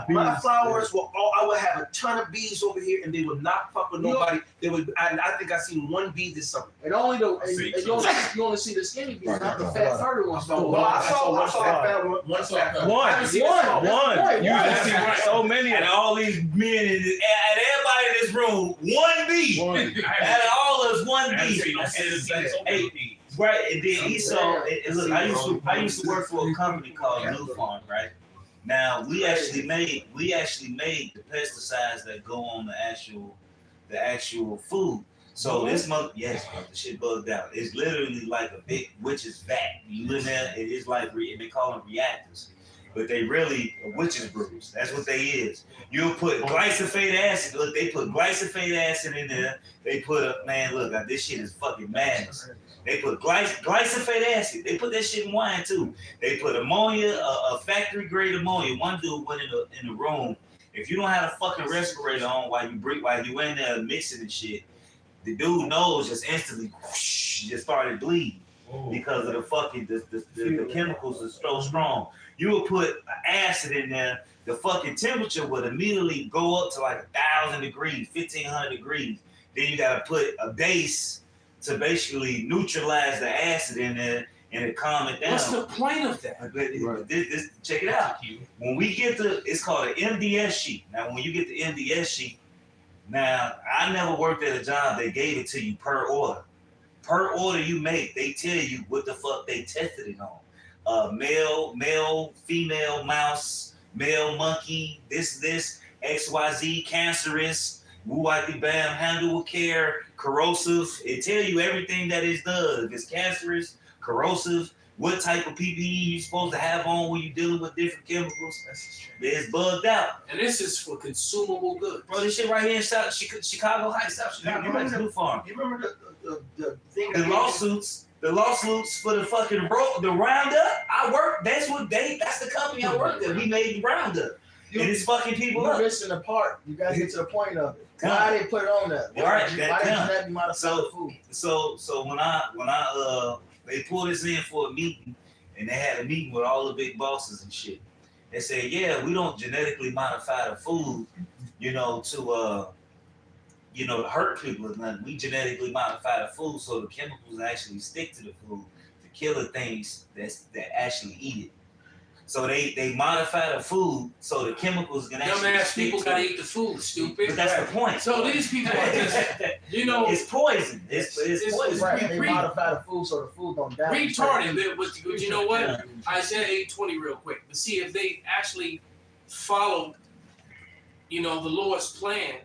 My flowers will all. I would have a ton of bees over here, and they would not fuck with nobody. They would. I think I seen one bee this summer. And only the See, and you only see the skinny bees, not the fat furry ones. Well, I saw that one. One fat fat. I haven't seen it all. You One. just see so many And all these men and everybody in this room, one bee. Out of all of us, one I haven't bee. seen no citizens over Hey, bees. Right, and then Esau. And look, I used to work for a company called New Farm, right? Now we actually made the pesticides that go on the actual food. So this month, yes, bro, the shit bugged out. It's literally like a big witch's vat. You in there, it is like they call them reactors, but they really a witch's brews. That's what they is. You'll put glyphosate acid. Look, they put glyphosate acid in there. They put look, this shit is fucking madness. They put glyphosate acid. They put that shit in wine too. They put ammonia, a factory grade ammonia. One dude went in the room. If you don't have a fucking respirator on while you in there mixing and shit, the dude nose just instantly whoosh, just started bleeding because of the fucking the chemicals are so strong. You would put acid in there, the fucking temperature would immediately go up to like 1,000 degrees, 1,500 degrees. Then you gotta put a base to basically neutralize the acid in there and to calm it down. What's the point of that? This, check it out. When we get it's called an MDS sheet. Now, when you get the MDS sheet, now I never worked at a job that gave it to you per order. Per order you make, they tell you what the fuck they tested it on. Male, female mouse, male monkey, this, XYZ, cancerous, Wuwati Bam, handle with care, corrosive. It tell you everything that it does. If it's cancerous, corrosive, what type of PPE you're supposed to have on when you're dealing with different chemicals. It's bugged out. And this is for consumable goods. Bro, this shit right here in Chicago Heights, South Chicago Heights, New Farm. You remember the thing? The lawsuits for the fucking the Roundup. That's the company I worked at. We made the Roundup. And it's fucking people You're up. missing the part. You gotta get to the point of it. Why they put it on there? Right, Why did you be modified food? So when I they pulled us in for a meeting, and they had a meeting with all the big bosses and shit. They said, yeah, we don't genetically modify the food, to hurt people or nothing. We genetically modify the food so the chemicals actually stick to the food to kill the things that actually eat it. So they modify the food so the chemicals can actually Dumbass stick people to gotta it. eat the food, stupid. But that's the point. So these people are just, it's poison. It's poison. Right, they modify the food so the food don't die. retarded. But you know what? Isaiah 8:20 real quick. But see, if they actually followed, the Lord's plan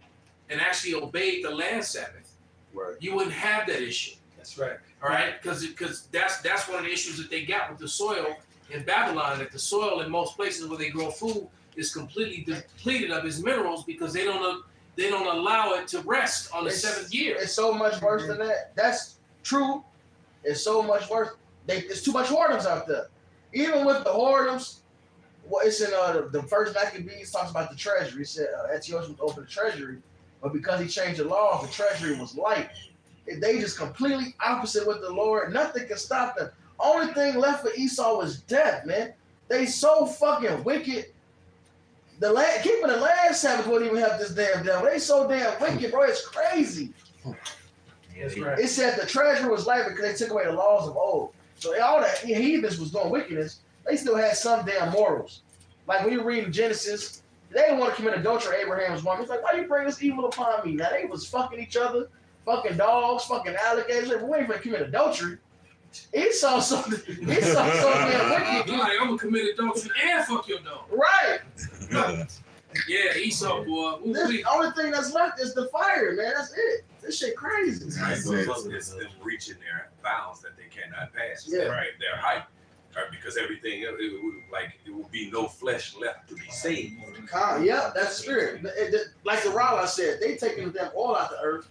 and actually obeyed the land Sabbath, Right. you wouldn't have that issue. That's right. All right, because that's one of the issues that they got with the soil in Babylon. That the soil in most places where they grow food is completely depleted of its minerals because they don't allow it to rest on the seventh year. It's so much worse than that. That's true. It's so much worse. There's too much whoredoms out there. Even with the whoredoms, it's in the first Maccabees talks about the treasury. It said Antiochus was over the treasury, but because he changed the laws, the treasury was light. They just completely opposite with the Lord. Nothing can stop them. Only thing left for Esau was death, man. They so fucking wicked. Keeping the land Sabbath wouldn't even help this damn devil. They so damn wicked, bro. It's crazy. That's right. It said the treasury was light because they took away the laws of old. So all the heathens was doing wickedness. They still had some damn morals. Like when you read Genesis, they didn't want to commit adultery. Abraham's woman. He's like, why you bring this evil upon me? Now they was fucking each other, fucking dogs, fucking alligators. But we ain't gonna commit adultery. Esau so damn wicked. Like, I'm gonna commit adultery and fuck your dog. Right. Yeah, Esau, boy. The only thing that's left is the fire, man. That's it. This shit crazy. It's them reaching their bounds that they cannot pass. Yeah. Right, their height. Right, because everything, it will be no flesh left to be saved. Yeah, that's the spirit. Like the Rala said, they taking the damn oil out the earth.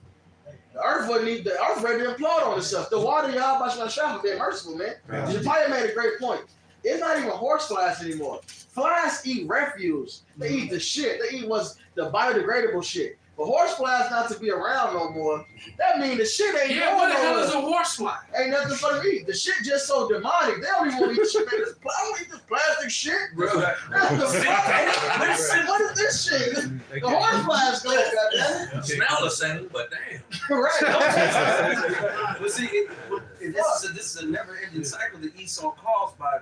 The earth ready to implode on itself. The water, y'all, by Shema being merciful, man. The Japaya made a great point. It's not even horse flies anymore. Flies eat refuse. They eat the shit. They eat the biodegradable shit. For horseflies not to be around no more, that means the shit ain't Yeah, going what the hell nowhere. is a horsefly? Ain't nothing for to eat. The shit just so demonic. They don't even want to eat shit. Man, I don't eat this plastic shit. Bro. What the fuck? What is this shit? The horseflies go, goddamn. Smell the same, but damn. Right. But see, this is a never-ending cycle that Esau caused by,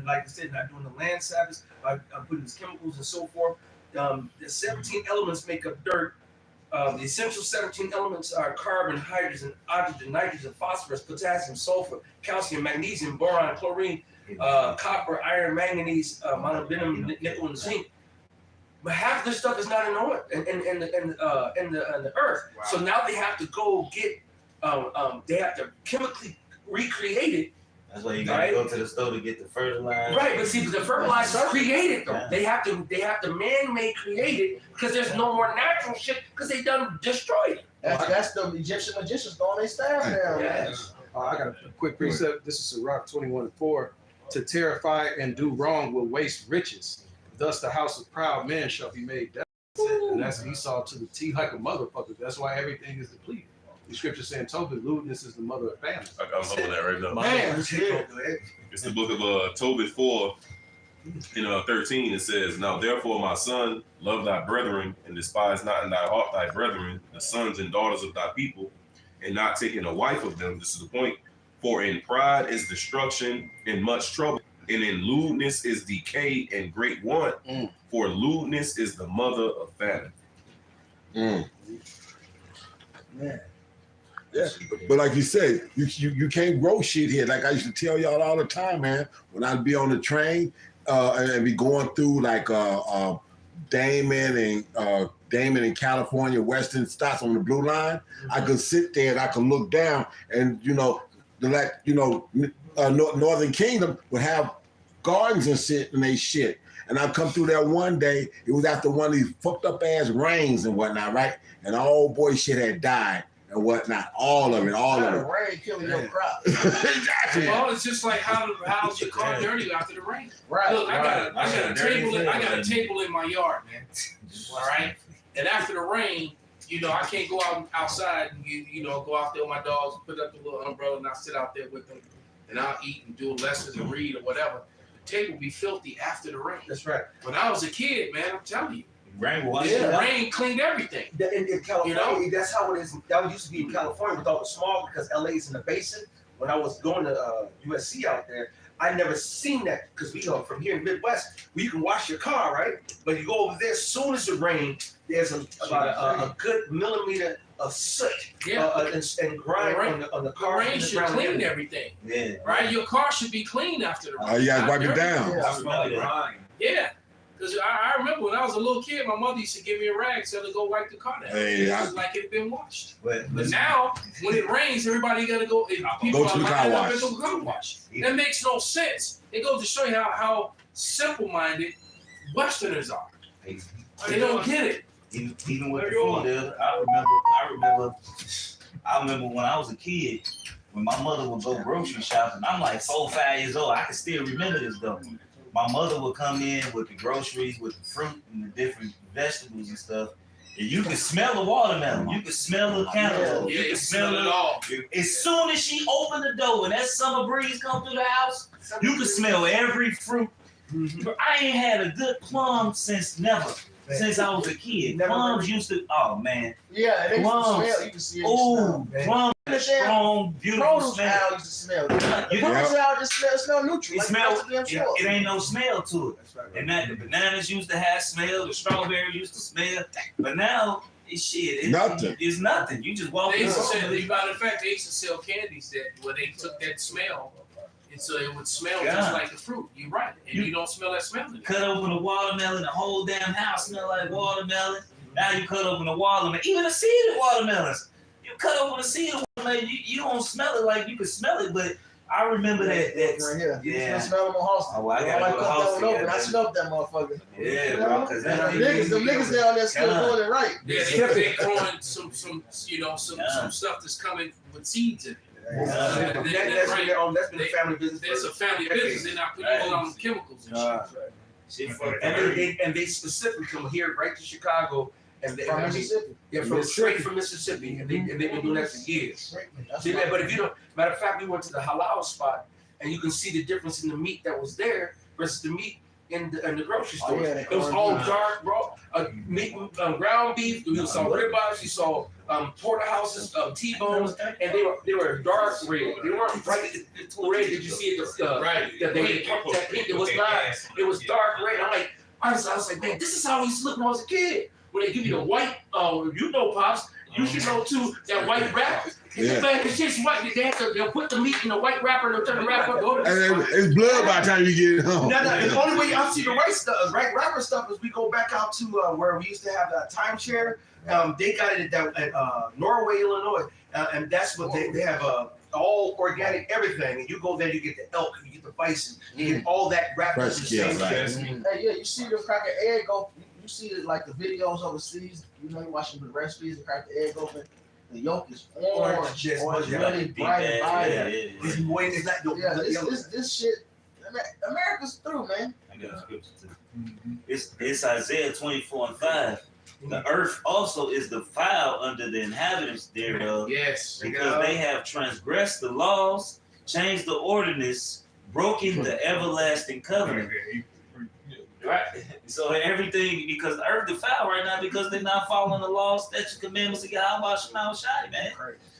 like I said, not doing the land savage, by putting these chemicals and so forth. The 17 elements make up dirt. The essential 17 elements are carbon, hydrogen, oxygen, nitrogen, phosphorus, potassium, sulfur, calcium, magnesium, boron, chlorine, copper, iron, manganese, molybdenum, nickel, and zinc. But half of this stuff is not in the earth. Wow. So now they have to go get, they have to chemically recreate it. That's why you gotta go to the store to get the fertilizer. Right, but see, the fertilizer is created though. Yeah. They have to man-made create it because there's no more natural shit because they done destroyed it. That's the Egyptian magicians throwing their staff down, man. I got a quick precept. This is Sirach 21:4. To terrify and do wrong will waste riches. Thus the house of proud men shall be made desolate. And that's Esau to the T like a motherfucker. That's why everything is depleted. The scripture saying Tobit, lewdness is the mother of famine. I'm holding that right now. Man, It's the book of Tobit 4 in 13. It says, "Now therefore, my son, love thy brethren, and despise not in thy heart thy brethren, the sons and daughters of thy people, and not taking a wife of them." This is the point. "For in pride is destruction and much trouble, and in lewdness is decay and great want. For lewdness is the mother of famine." Man. Yeah, but like you said, you can't grow shit here. Like I used to tell y'all all the time, man. When I'd be on the train and be going through like Damon and California Western stops on the blue line, I could sit there and I could look down, and Northern Kingdom would have gardens and shit and they shit. And I come through there one day. It was after one of these fucked up ass rains and whatnot, right? And the old boy shit had died and whatnot. All of it. Rain killing your crop. Exactly. Well, it's just like how's your car dirty after the rain? Right. Look, I got a table in my yard, man. All right. And after the rain, I can't go outside and go out there with my dogs and put up the little umbrella and I'll sit out there with them and I'll eat and do lessons and read or whatever. The table be filthy after the rain. That's right. When I was a kid, man, I'm telling you. Rain will The rain cleaned everything. In California, that's how it is. That used to be in California with all the smog because LA's in the basin. When I was going to USC out there, I never seen that because we come from here in Midwest where you can wash your car, right? But you go over there, as soon as it rains, there's about a good millimeter of soot and grime on the The car. rain should clean everything, Yeah. right? Your car should be clean after the rain. Oh, you gotta Not wipe it dirty. down. Yeah. I smell that. Yeah, because I remember when I was a little kid, my mother used to give me a rag so to go wipe the car down. Hey, it was like it had been washed. But But now, when it rains, everybody got to go. People Go to are the car lining up wash. and go car wash. That makes no sense. It goes to show you how simple-minded Westerners are. They don't get it. Even with the food deal, I remember when I was a kid, when my mother would go grocery shopping. I'm like 4, 5 years old. I can still remember this though. My mother would come in with the groceries, with the fruit and the different vegetables and stuff. And you could smell the watermelon. You could smell the cantaloupe. Yeah, You you could smell it all. As soon as she opened the door and that summer breeze come through the house, you could smell every fruit. I ain't had a good plum since I was a kid. Plums used to, oh man. Yeah, they used to Plums. smell. You can see it. Oh, plums, strong, beautiful Produce smell. owl used to smell. You Produce owl just smell It neutral. smells. Like It ain't no smell to it. And that the bananas used to have smell. The strawberry used to smell. But now, Nothing. It's nothing. You just walk They in. used to sell, matter of fact, they used to sell candies where they took that smell, and so it would smell just like the fruit. You're right, and you don't smell that smell anymore. Cut open a watermelon, the whole damn house smell like watermelon. Now you cut open a watermelon, even the seeded watermelons. You cut open a seeded watermelon, you don't smell it like you can smell it, but I remember that. right here. You Yeah. can smell them on Halston. Oh, well, I I gotta like go to cut that Halston, one open. yeah. I smelled that motherfucker. Yeah, bro, because Them niggas down there still doing it right. Yeah, they growing some stuff that's coming with seeds in it. That's been a family business. There's a family business. They're not putting all on chemicals and shit. Shit, And they specifically come here right to Chicago And From Mississippi. Yeah, straight from Mississippi, and they've been doing that for years. That's See, what- but if you don't, matter of fact, we went to the halal spot, and you can see the difference in the meat that was there versus the meat in the grocery Oh, store. yeah, they It was all dark, bro. Meat, ground beef. You saw ribeyes. You saw porterhouses, T-bones, and they were dark red. They weren't bright red. Did you see it? Right. That pink. It was not. It was dark red. I was like, man, this is how I used to look when I was a kid. When they give you the white, you know, pops. You should know too that white wrap. Yeah. Man, it's just white. They'll put the meat in the white wrapper and they'll turn the wrapper go. And it's blood by the time you get it home. No, the only way y'all see the right rapper stuff is we go back out to where we used to have that timeshare. They got it at Norway, Illinois, and that's what they have all organic everything. And you go there, you get the elk, you get the bison, you get all that wrapped up in the same thing. Hey, yeah, you see them crack an egg open. You see it like the videos overseas. You know, you watching the recipes and crack the egg open. The yolk is orange, Yes, or it's yeah. really bright and vibrant. This way is not Yeah, this shit. America's through, man. I got a scripture too. It's Isaiah 24:5. The earth also is defiled under the inhabitants thereof, Yes. because they have transgressed the laws, changed the ordinance, broken the everlasting covenant. Right. So everything, because the earth defiled right now because they're not following the laws, statutes, commandments of Yahweh Shai, man.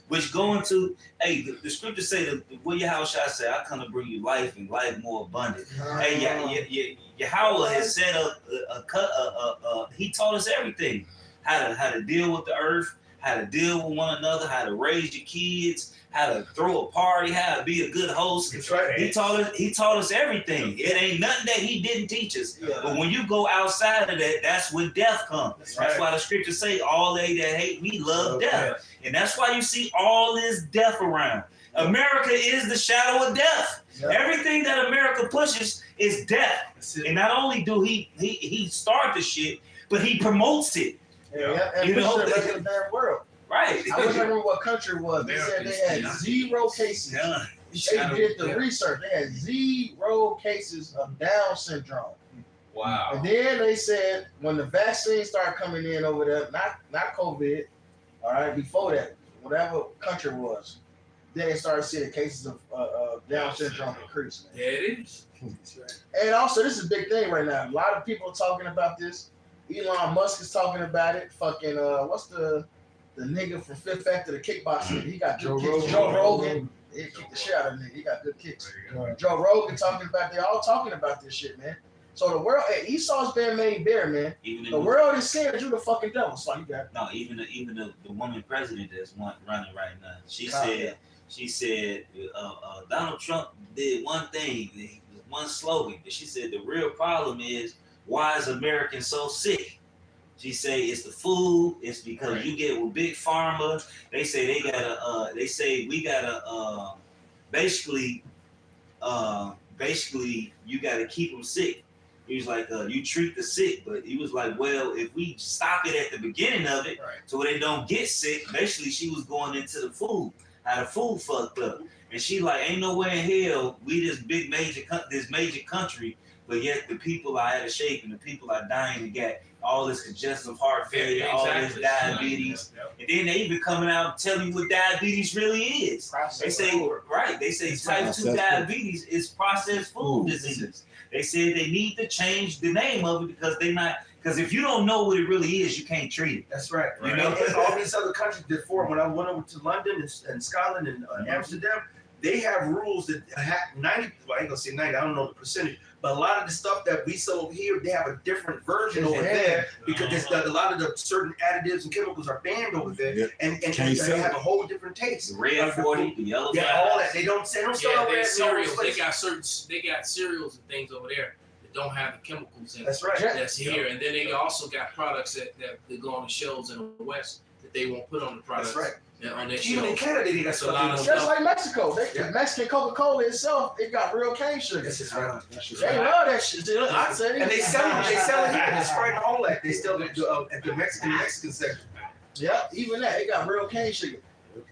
Which go into, hey, the scriptures say that what Yahweh Shai say, I come to bring you life and life more abundant. Hey, Yahweh has set up he taught us everything. How to deal with the earth, how to deal with one another, how to raise your kids, how to throw a party, how to be a good host. That's right. He taught us everything. It ain't nothing that he didn't teach us. Yeah. But when you go outside of that, that's when death comes. That's why the scriptures say, all they that hate me love death. And that's why you see all this death around. America is the shadow of death. Yeah. Everything that America pushes is death. And not only do he start the shit, but he promotes it. Yeah, and You know, push it around the damn world. Right. I wish I remember what country it was. They said they had 0 cases. Yeah. They did the research. They had 0 cases of Down syndrome. Wow. And then they said when the vaccines started coming in over there, not COVID, all right, before that, whatever country it was, then they started seeing cases of Down syndrome increase. Yeah, it is. And also, this is a big thing right now. A lot of people are talking about this. Elon Musk is talking about it. Fucking what's the nigga from Fifth Factor, the kickboxer? He got good kicks. Joe Rogan. He kicked the shit out of the nigga. He got good kicks. Joe Rogan talking about. They all talking about this shit, man. So the world, Esau's been made bare, man. The world is saying that you the fucking devil. So you got. No, even the woman president that's running right now. She said Donald Trump did one thing, one slogan. She said the real problem is, why is Americans so sick? She say it's the food. It's because you get with big pharma. They say they gotta. They say we gotta. Basically, you gotta keep them sick. He was like, you treat the sick, but he was like, well, if we stop it at the beginning of it, so they don't get sick. Basically, she was going into the food, how the food fucked up, and she like, ain't nowhere in hell we this major country. But yet the people are out of shape and the people are dying to get all this congestive heart failure, all this diabetes. And then they even coming out and telling you what diabetes really is. They say type 2 diabetes is processed food disease. They said they need to change the name of it because if you don't know what it really is, you can't treat it. That's right. You know? And all these other countries before, when I went over to London and Scotland and Amsterdam, they have rules that have 90, well, I ain't gonna say 90, I don't know the percentage, but a lot of the stuff that we sell over here, they have a different version over there because a lot of the certain additives and chemicals are banned over there, and they have a whole different taste. The red 40, the yellow. Yeah, all that. They don't sell red cereals. They got cereals and things over there that don't have the chemicals in it. That's right. That's here, and then they also got products that go on the shelves in the West that they won't put on the products. That's right. On their Even in shelves. Canada, they got That's a lot of Just stuff. like Mexico, the Mexican Coca-Cola itself, it got real cane sugar. That's right. They love that shit. I say, And they sell it here in Sprite and all that. They still at the Mexican section. Yeah, even that, it got real cane sugar.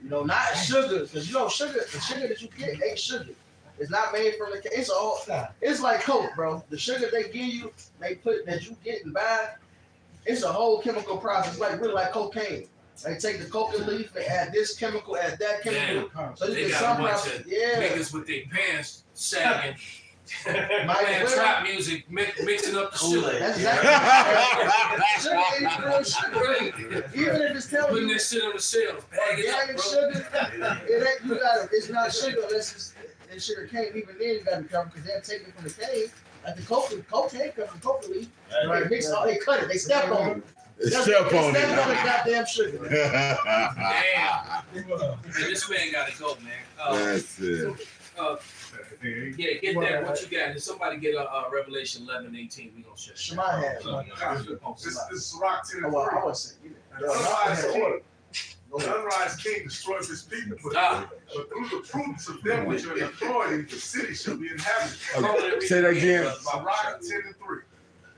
You know, not sugar, because you know sugar, the sugar that you get ain't sugar. It's not made from the cane. It's all. It's like Coke, bro. The sugar they give you, they put that you get and buy. It's a whole chemical process, like really like cocaine. They take the coca leaf, they add this chemical, add that chemical. So you They get got some a bunch process. of Yeah. niggas with their pants sagging, playing Michael trap music, mixing up the shit. That's exactly. Sugar ain't real sugar. Even if it's telling Putting you that shit on the shelf, bag it up, organic bro. sugar, it ain't. You got it's not sugar unless it's sugar cane. Even then, you got to be careful because they're taking from the cane. Like the cocaine comes from coca leaf. Right? Mix all. They cut it. They step on it. Step on They step on the it. goddamn sugar. Damn. Man, this man gotta go, man. That's it. Yeah, get that. What you got? Did somebody get a Revelation 11:18? We gonna shut. Shema had one. This is Rock 10 Oh, well, I was saying. The unrise king destroys his people, but through the prudence of them which are in authority, the city shall be inhabited. Say that again. Rock 10 and 3.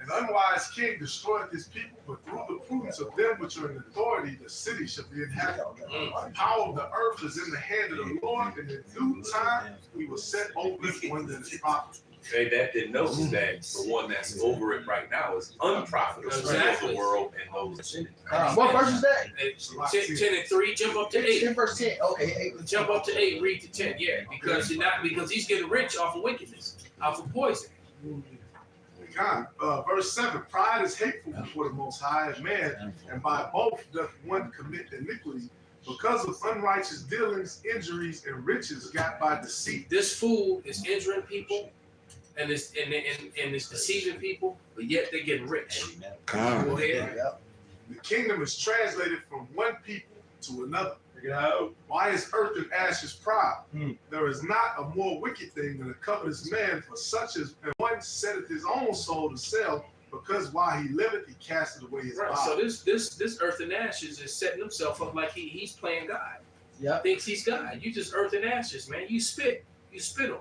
An unwise king destroyeth his people, but through the prudence of them which are in authority, the city shall be inhabited. The power of the earth is in the hand of the Lord, and in due time he will set over it one that is profitable. Say that denotes that the one that's over it right now is unprofitable for the world and those in it. What verse is that? 10 and 3. Jump up to 8. 10 verse 10. Okay, 8. Jump up to 8. Read to 10. Yeah, because he's getting rich off of wickedness, off of poison. God, verse 7, pride is hateful before the Most High of man, and by both doth one commit iniquity, because of unrighteous dealings, injuries, and riches got by deceit. This fool is injuring people, and it's deceiving people, but yet they're getting rich. Go ahead. The kingdom is translated from one people to another. Why is earth and ashes proud? There is not a more wicked thing than a covetous man, for such as one setteth his own soul to sell, because while he liveth, he casteth away his body. So this earth and ashes is setting himself up like he's playing God. Yeah. Thinks he's God. You just earth and ashes, man. You spit on.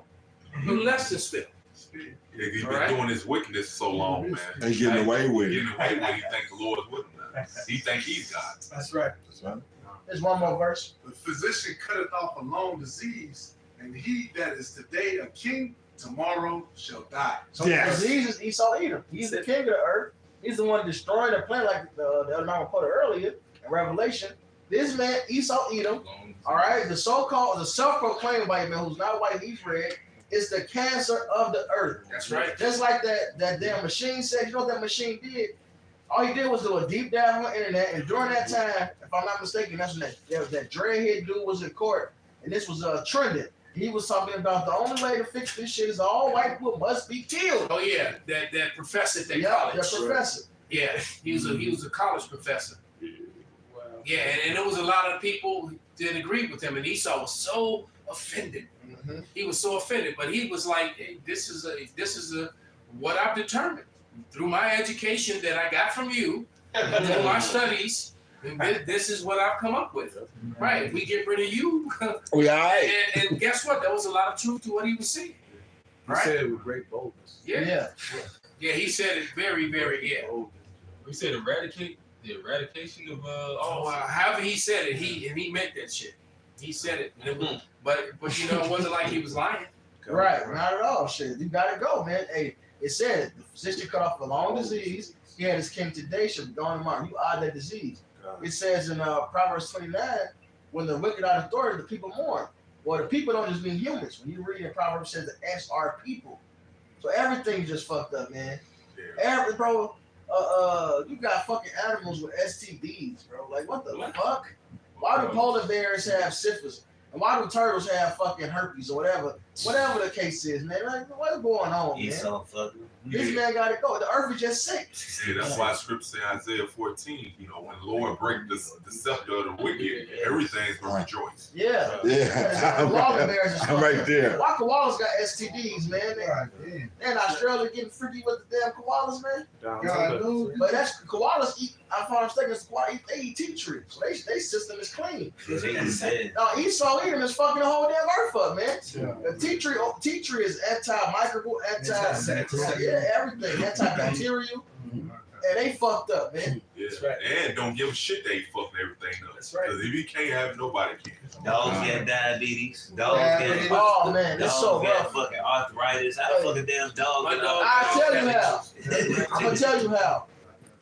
You less than spit. Yeah, he's been doing this wickedness so long, man. And getting away with it. Getting away with it. He think the Lord's with him now. He think he's God. That's right. There's one more verse. The physician cutteth off a long disease, and he that is today a king, tomorrow shall die. So disease is Esau Edom. He's the king of the earth. He's the one destroying the planet, like the other man quoted earlier in Revelation. This man, Esau Edom, all right, the self-proclaimed white man who's not white, he's red, is the cancer of the earth. That's right. Just like that damn machine said. You know what that machine did? All he did was do a deep dive on the internet, and during that time, if I'm not mistaken, that's when that dreadhead dude was in court, and this was trending. He was talking about the only way to fix this shit is all white people must be killed. Oh yeah, that professor at that college. That professor. Yeah, he was a college professor. Yeah, and there was a lot of people who didn't agree with him, and Esau was so offended. Mm-hmm. He was so offended, but he was like, hey, "This is what I've determined through my education that I got from you, through my studies. And this is what I've come up with. Right? If we get rid of you, we all right. And guess what? There was a lot of truth to what he was saying. He said it with great boldness. Yeah. He said it very, very He said the eradication of however he said it, he meant that shit. He said it, but you know, it wasn't like he was lying. Right, not at all. Shit, you gotta go, man. Hey, it said the physician cut off a long disease. He had his king today shall be gone tomorrow. You are that disease. It says in Proverbs 29, when the wicked are authority, the people mourn. Well, the people don't just mean humans. When you read in Proverbs, it says the ants are people. So everything's just fucked up, man. You got fucking animals with STDs, bro. Like, what the fuck? Why do polar bears have syphilis? And why do turtles have fucking herpes or whatever? Whatever the case is, man. Like, what's going on, man? This man got to go. The earth is just sick. Yeah, that's why Scripture say Isaiah 14, you know, when the Lord break the scepter of the wicked, everything's going to rejoice. Yeah. I'm right there. Why koalas got STDs, man? They're in Australia getting freaky with the damn koalas, man. But that's koalas eat. I found mistaken. They eat tea trees, so their system is clean. Now Esau Edom is fucking the whole damn earth up, man. The tea tree is anti-microbial, everything, antibacterial, and they fucked up, man. Yeah. That's right. And don't give a shit they fucking everything up. That's right. Because if you can't have it, nobody can. Dogs get diabetes. Dogs get it's so rough. Fucking arthritis. How the fucking damn dog? I'll tell you how. I'm gonna tell you how.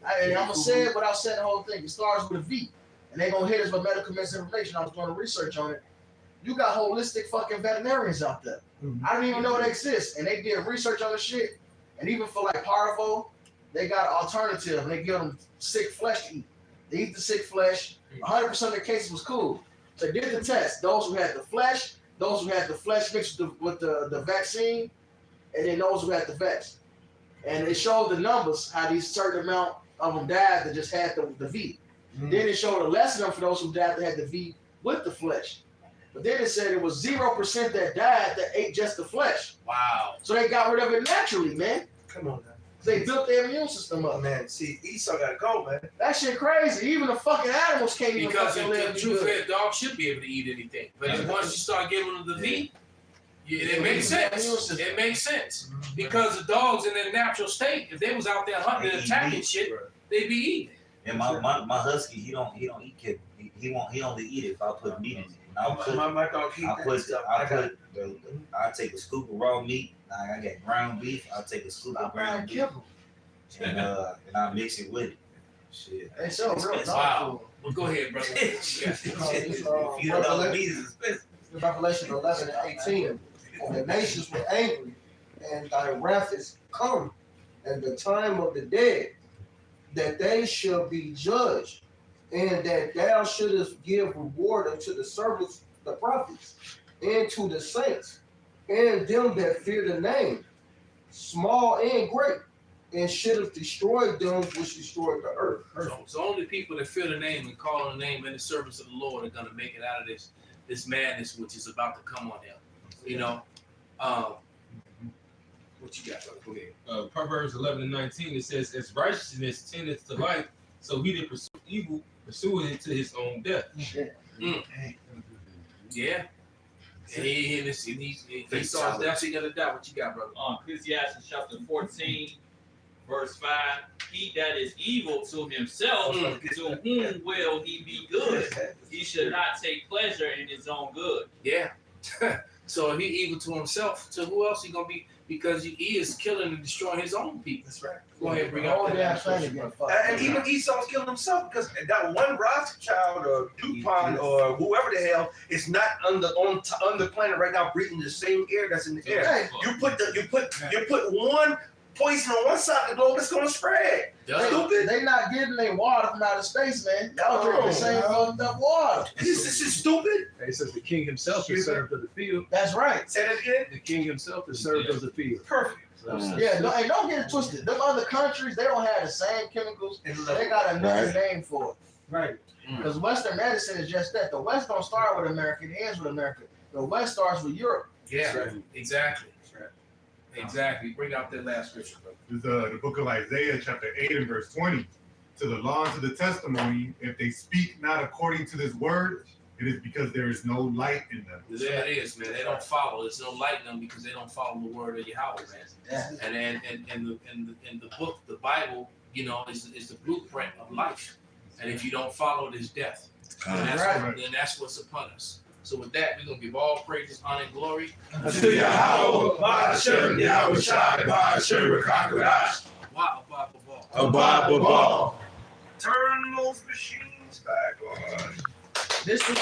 I'm gonna say it without saying the whole thing. It starts with a V, and they gonna hit us with medical misinformation. I was doing research on it. You got holistic fucking veterinarians out there. I didn't even know they exist, and they did research on the shit. And even for like parvo, they got an alternative. And they give them sick flesh to eat. They eat the sick flesh. 100% of the cases was cool. So they did the test. Those who had the flesh mixed with the vaccine, and then those who had the vex. And it showed the numbers, how these certain amount of them died that just had the V. Then it showed a less of them for those who died that had the V with the flesh. But then it said it was 0% that died that ate just the flesh. Wow. So they got rid of it naturally, man. Come on now. They built their immune system up. Man, see, Esau gotta go, man. That shit crazy. Even the fucking animals can't even Because fucking the live. true-fed dog should be able to eat anything. But once you start giving them the V, it makes sense. It makes sense. Because the dogs in their natural state, if they was out there hunting and attacking shit, they'd be eating. And my husky, he don't eat kid. He only eat it if I put meat in it. My dog eat I take a scoop of raw meat. I got ground beef. I'll take a scoop of ground beef. And I mix it with it. Shit. They sell real dog Wow. Well, go ahead, brother. You know, meat is expensive. Revelation 11 and 18. And the nations were angry, and thy wrath is come, and the time of the dead, that they shall be judged, and that thou shouldest give reward unto the servants, the prophets, and to the saints, and them that fear the name, small and great, and shouldest destroy them which destroyed the earth. So only people that fear the name and call on the name and the service of the Lord are going to make it out of this madness which is about to come on them. You know, what you got, brother? Go ahead. Proverbs 11 and 19, it says, as righteousness tendeth to life, so he that pursueth evil pursueth it to his own death. Yeah. And he saw definitely going to die. What you got, brother? Ecclesiastes chapter 14, verse 5. He that is evil to himself, to whom will he be good? He should not take pleasure in his own good. Yeah. So he evil to himself. To who else he gonna be? Because he is killing and destroying his own people. That's right. Go ahead, bring up that. And even Esau's killing himself because that one Rothschild or DuPont or whoever the hell is not on the planet right now breathing the same air that's in the air. You put one poison on one side of the globe, it's gonna spread. Stupid. They not getting their water from outer space, man. Y'all drinking the same fucked up water. This is stupid. It says the king himself is served of the field. That's right. Say that again. The king himself is served of the field. Perfect. Yeah, don't get it twisted. Them other countries, they don't have the same chemicals. They got another name for it. Right. Because Western medicine is just that. The West don't start with America, it ends with America. The West starts with Europe. Yeah, exactly. Exactly. Bring out that last scripture, brother. This is the book of Isaiah, chapter 8 and verse 20. To the law and to the testimony, if they speak not according to this word, it is because there is no light in them. There it is, man. They don't follow. There's no light in them because they don't follow the word of Yahweh, man. And the book, the Bible, you know, is the blueprint of life. And if you don't follow it, it's death. Then that's what's upon us. So with that, we're gonna give all praises, honor, and glory to Yahweh, Ba'ashem, Yahweh Shai, Ba'ashem, Rekakodash. Abba. Turn those machines back on. This was